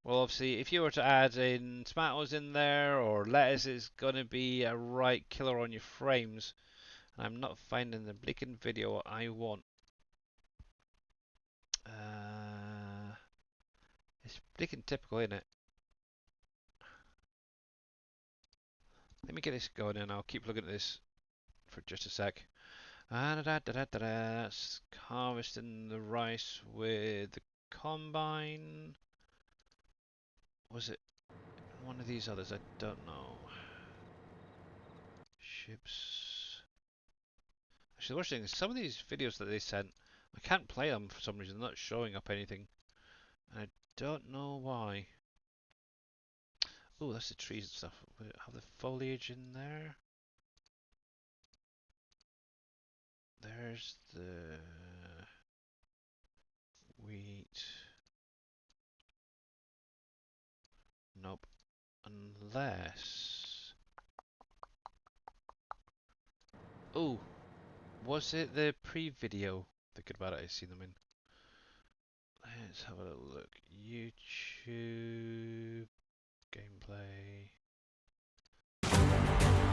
Well, obviously, if you were to add in tomatoes in there or lettuce, it's going to be a right killer on your frames. And I'm not finding the blinking video I want. It's blinking typical, isn't it? Let me get this going and I'll keep looking at this for just a sec. Harvesting the rice with the combine. Was it one of these others? I don't know. Ships. Actually, the worst thing is some of these videos that they sent, I can't play them for some reason. They're not showing up anything. And I don't know why. Oh, that's the trees and stuff. Will it have the foliage in there? There's the wheat. Nope. Unless... Oh, was it the pre-video? Thinking about it, I see them in. Let's have a little look. YouTube gameplay.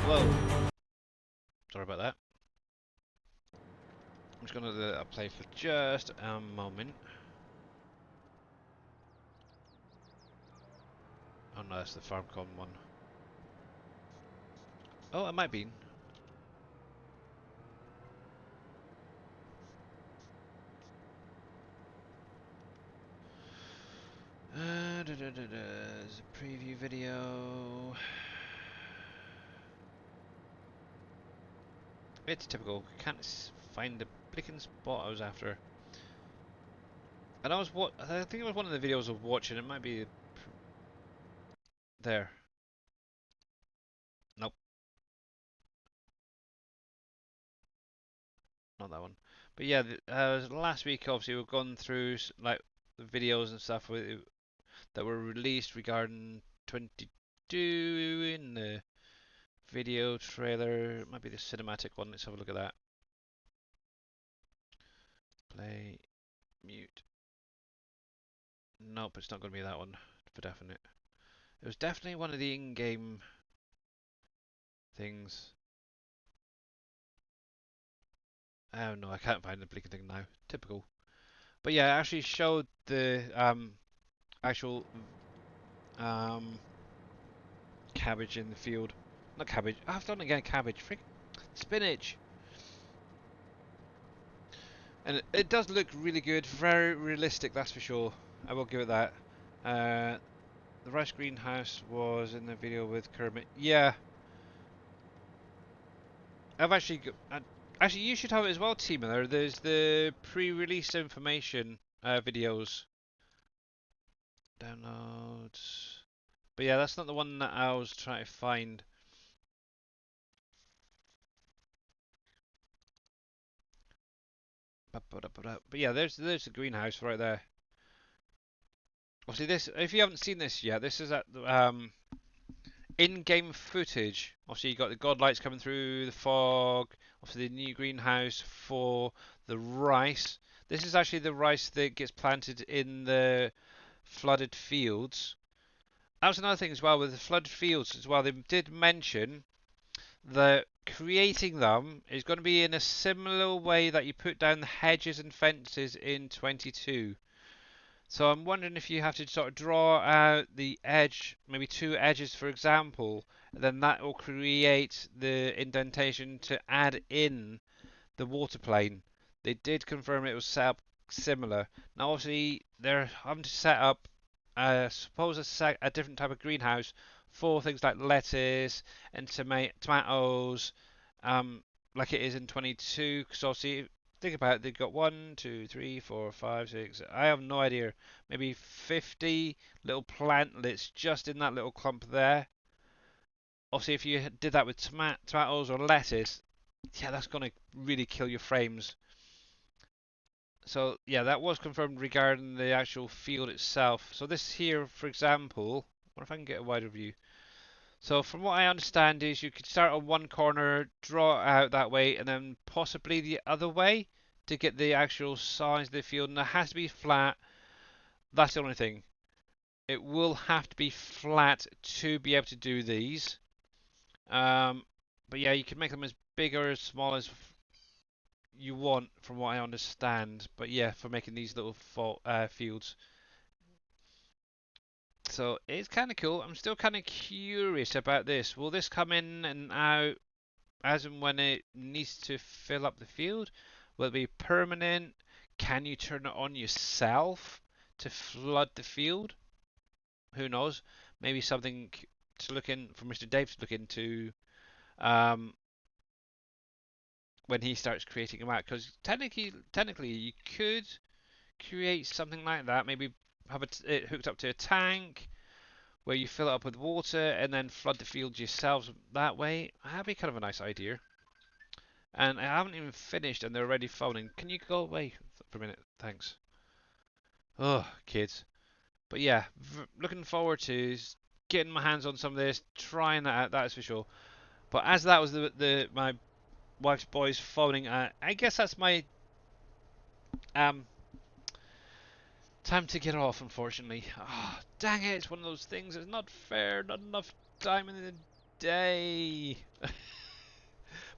Whoa! Sorry about that. I'm just gonna let that play for just a moment. Oh no, that's the FarmCon one. Oh, it might be. There's a preview video. It's typical. Can't find the blinking spot I was after. And I think it was one of the videos of watching. It might be there. Nope, not that one. But yeah, last week obviously we've gone through like the videos and stuff that were released regarding 22 in the video trailer. It might be the cinematic one. Let's have a look at that. Play, mute. Nope, it's not going to be that one for definite. It was definitely one of the in-game things. Oh no, I can't find the blinking thing now. Typical. But yeah, I actually showed the actual cabbage in the field. Not cabbage. I've done again. Cabbage. Frick. Spinach. And it does look really good. Very realistic, that's for sure. I will give it that. The rice greenhouse was in the video with Kermit. Yeah. I've actually got, actually you should have it as well, Team Miller. There's the pre-release information videos. Downloads. But yeah, that's not the one that I was trying to find. But yeah, there's the greenhouse right there. Obviously, this if you haven't seen this yet, this is at in-game footage. Obviously, you got the god lights coming through the fog. Obviously, the new greenhouse for the rice. This is actually the rice that gets planted in the flooded fields. That was another thing as well with the flooded fields as well. They did mention that creating them is going to be in a similar way that you put down the hedges and fences in 22. So I'm wondering if you have to sort of draw out the edge, maybe two edges for example, then that will create the indentation to add in the water plane. They did confirm it was set up similar. Now obviously they're having to set up, suppose a different type of greenhouse for things like lettuce and tomatoes, like it is in 22. Because obviously, think about it, they've got 1, 2, 3, 4, 5, 6. I have no idea. Maybe 50 little plantlets just in that little clump there. Obviously, if you did that with tomatoes or lettuce, yeah, that's going to really kill your frames. So yeah, that was confirmed regarding the actual field itself. So this here, for example, what if I can get a wider view? So from what I understand is you could start on one corner, draw it out that way, and then possibly the other way to get the actual size of the field. And it has to be flat. That's the only thing. It will have to be flat to be able to do these. But yeah, you can make them as big or as small as you want, from what I understand. But yeah, for making these little fields. So it's kind of cool. I'm still kind of curious about this. Will this come in and out as and when it needs to fill up the field? Will it be permanent? Can you turn it on yourself to flood the field? Who knows? Maybe something to look in for Mr. Dave to look into um, when he starts creating them out. Because technically, you could create something like that. Maybe have it hooked up to a tank where you fill it up with water and then flood the field yourselves that way. That'd be kind of a nice idea. And I haven't even finished and they're already phoning. Can you go away for a minute? Thanks. Oh, kids. But yeah, looking forward to getting my hands on some of this, trying that out, that is for sure. But as that was my wife's boys phoning, I guess that's my um time to get off, unfortunately. Oh, dang it, it's one of those things, it's not fair, not enough time in the day.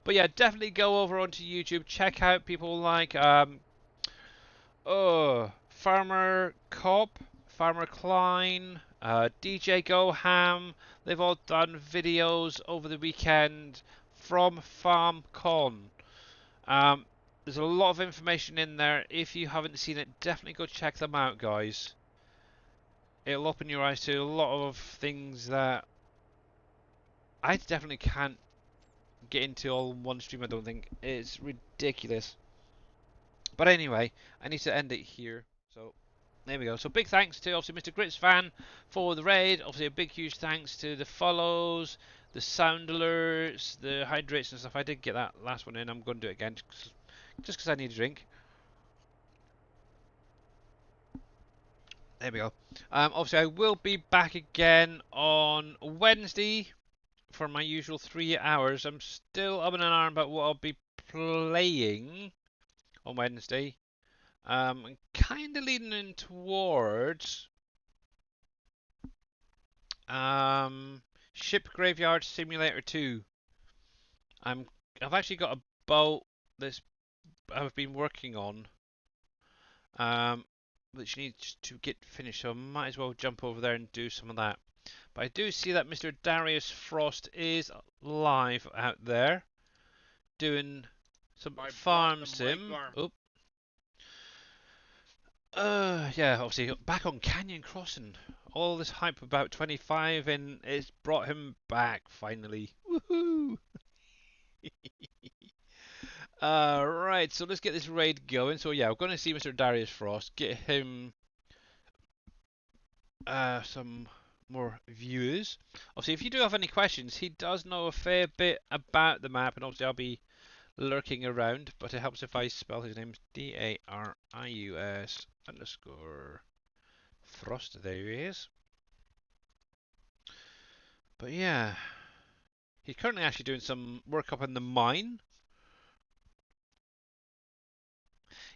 But yeah, definitely go over onto YouTube, check out people like Farmer Cop, Farmer Klein, DJ Go Ham. They've all done videos over the weekend from FarmCon. Um, there's a lot of information in there. If you haven't seen it, definitely go check them out, guys. It'll open your eyes to a lot of things that I definitely can't get into all in one stream. I don't think it's ridiculous. But anyway, I need to end it here. So there we go. So big thanks to obviously Mr. Grits fan for the raid. Obviously a big huge thanks to the follows, the sound alerts, the hydrates and stuff. I did get that last one in. I'm going to do it again just because I need a drink. There we go. Obviously I will be back again on Wednesday for my usual 3 hours. I'm still up in an arm about what I'll be playing on Wednesday. I'm kind of leaning in towards Ship Graveyard Simulator 2. I've actually got a boat that I've been working on, which needs to get finished, so I might as well jump over there and do some of that. But I do see that Mr. Darius Frost is live out there doing some farm sim. Oop. Yeah, obviously back on Canyon Crossing. All this hype about 25 and it's brought him back finally. Woohoo! Right, so let's get this raid going. So yeah, we're going to see Mr. Darius Frost, get him some more viewers. Obviously, if you do have any questions, he does know a fair bit about the map, and obviously I'll be lurking around, but it helps if I spell his name Darius underscore Frost. There he is. But yeah, he's currently actually doing some work up in the mine.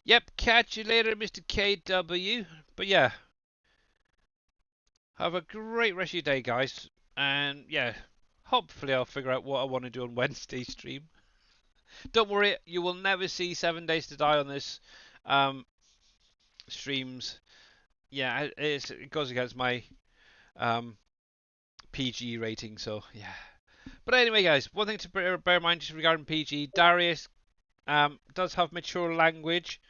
Yep, catch you later, Mr. KW. But yeah, have a great rest of your day, guys. And yeah, hopefully I'll figure out what I want to do on Wednesday stream. Don't worry, you will never see 7 Days to Die on this streams. Yeah, it goes against my PG rating, so yeah. But anyway, guys, one thing to bear in mind just regarding PG, Darius does have mature language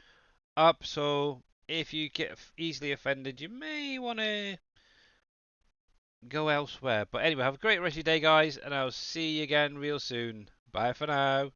up, so if you get easily offended, you may want to go elsewhere. But anyway, have a great rest of your day, guys, and I'll see you again real soon. Bye for now.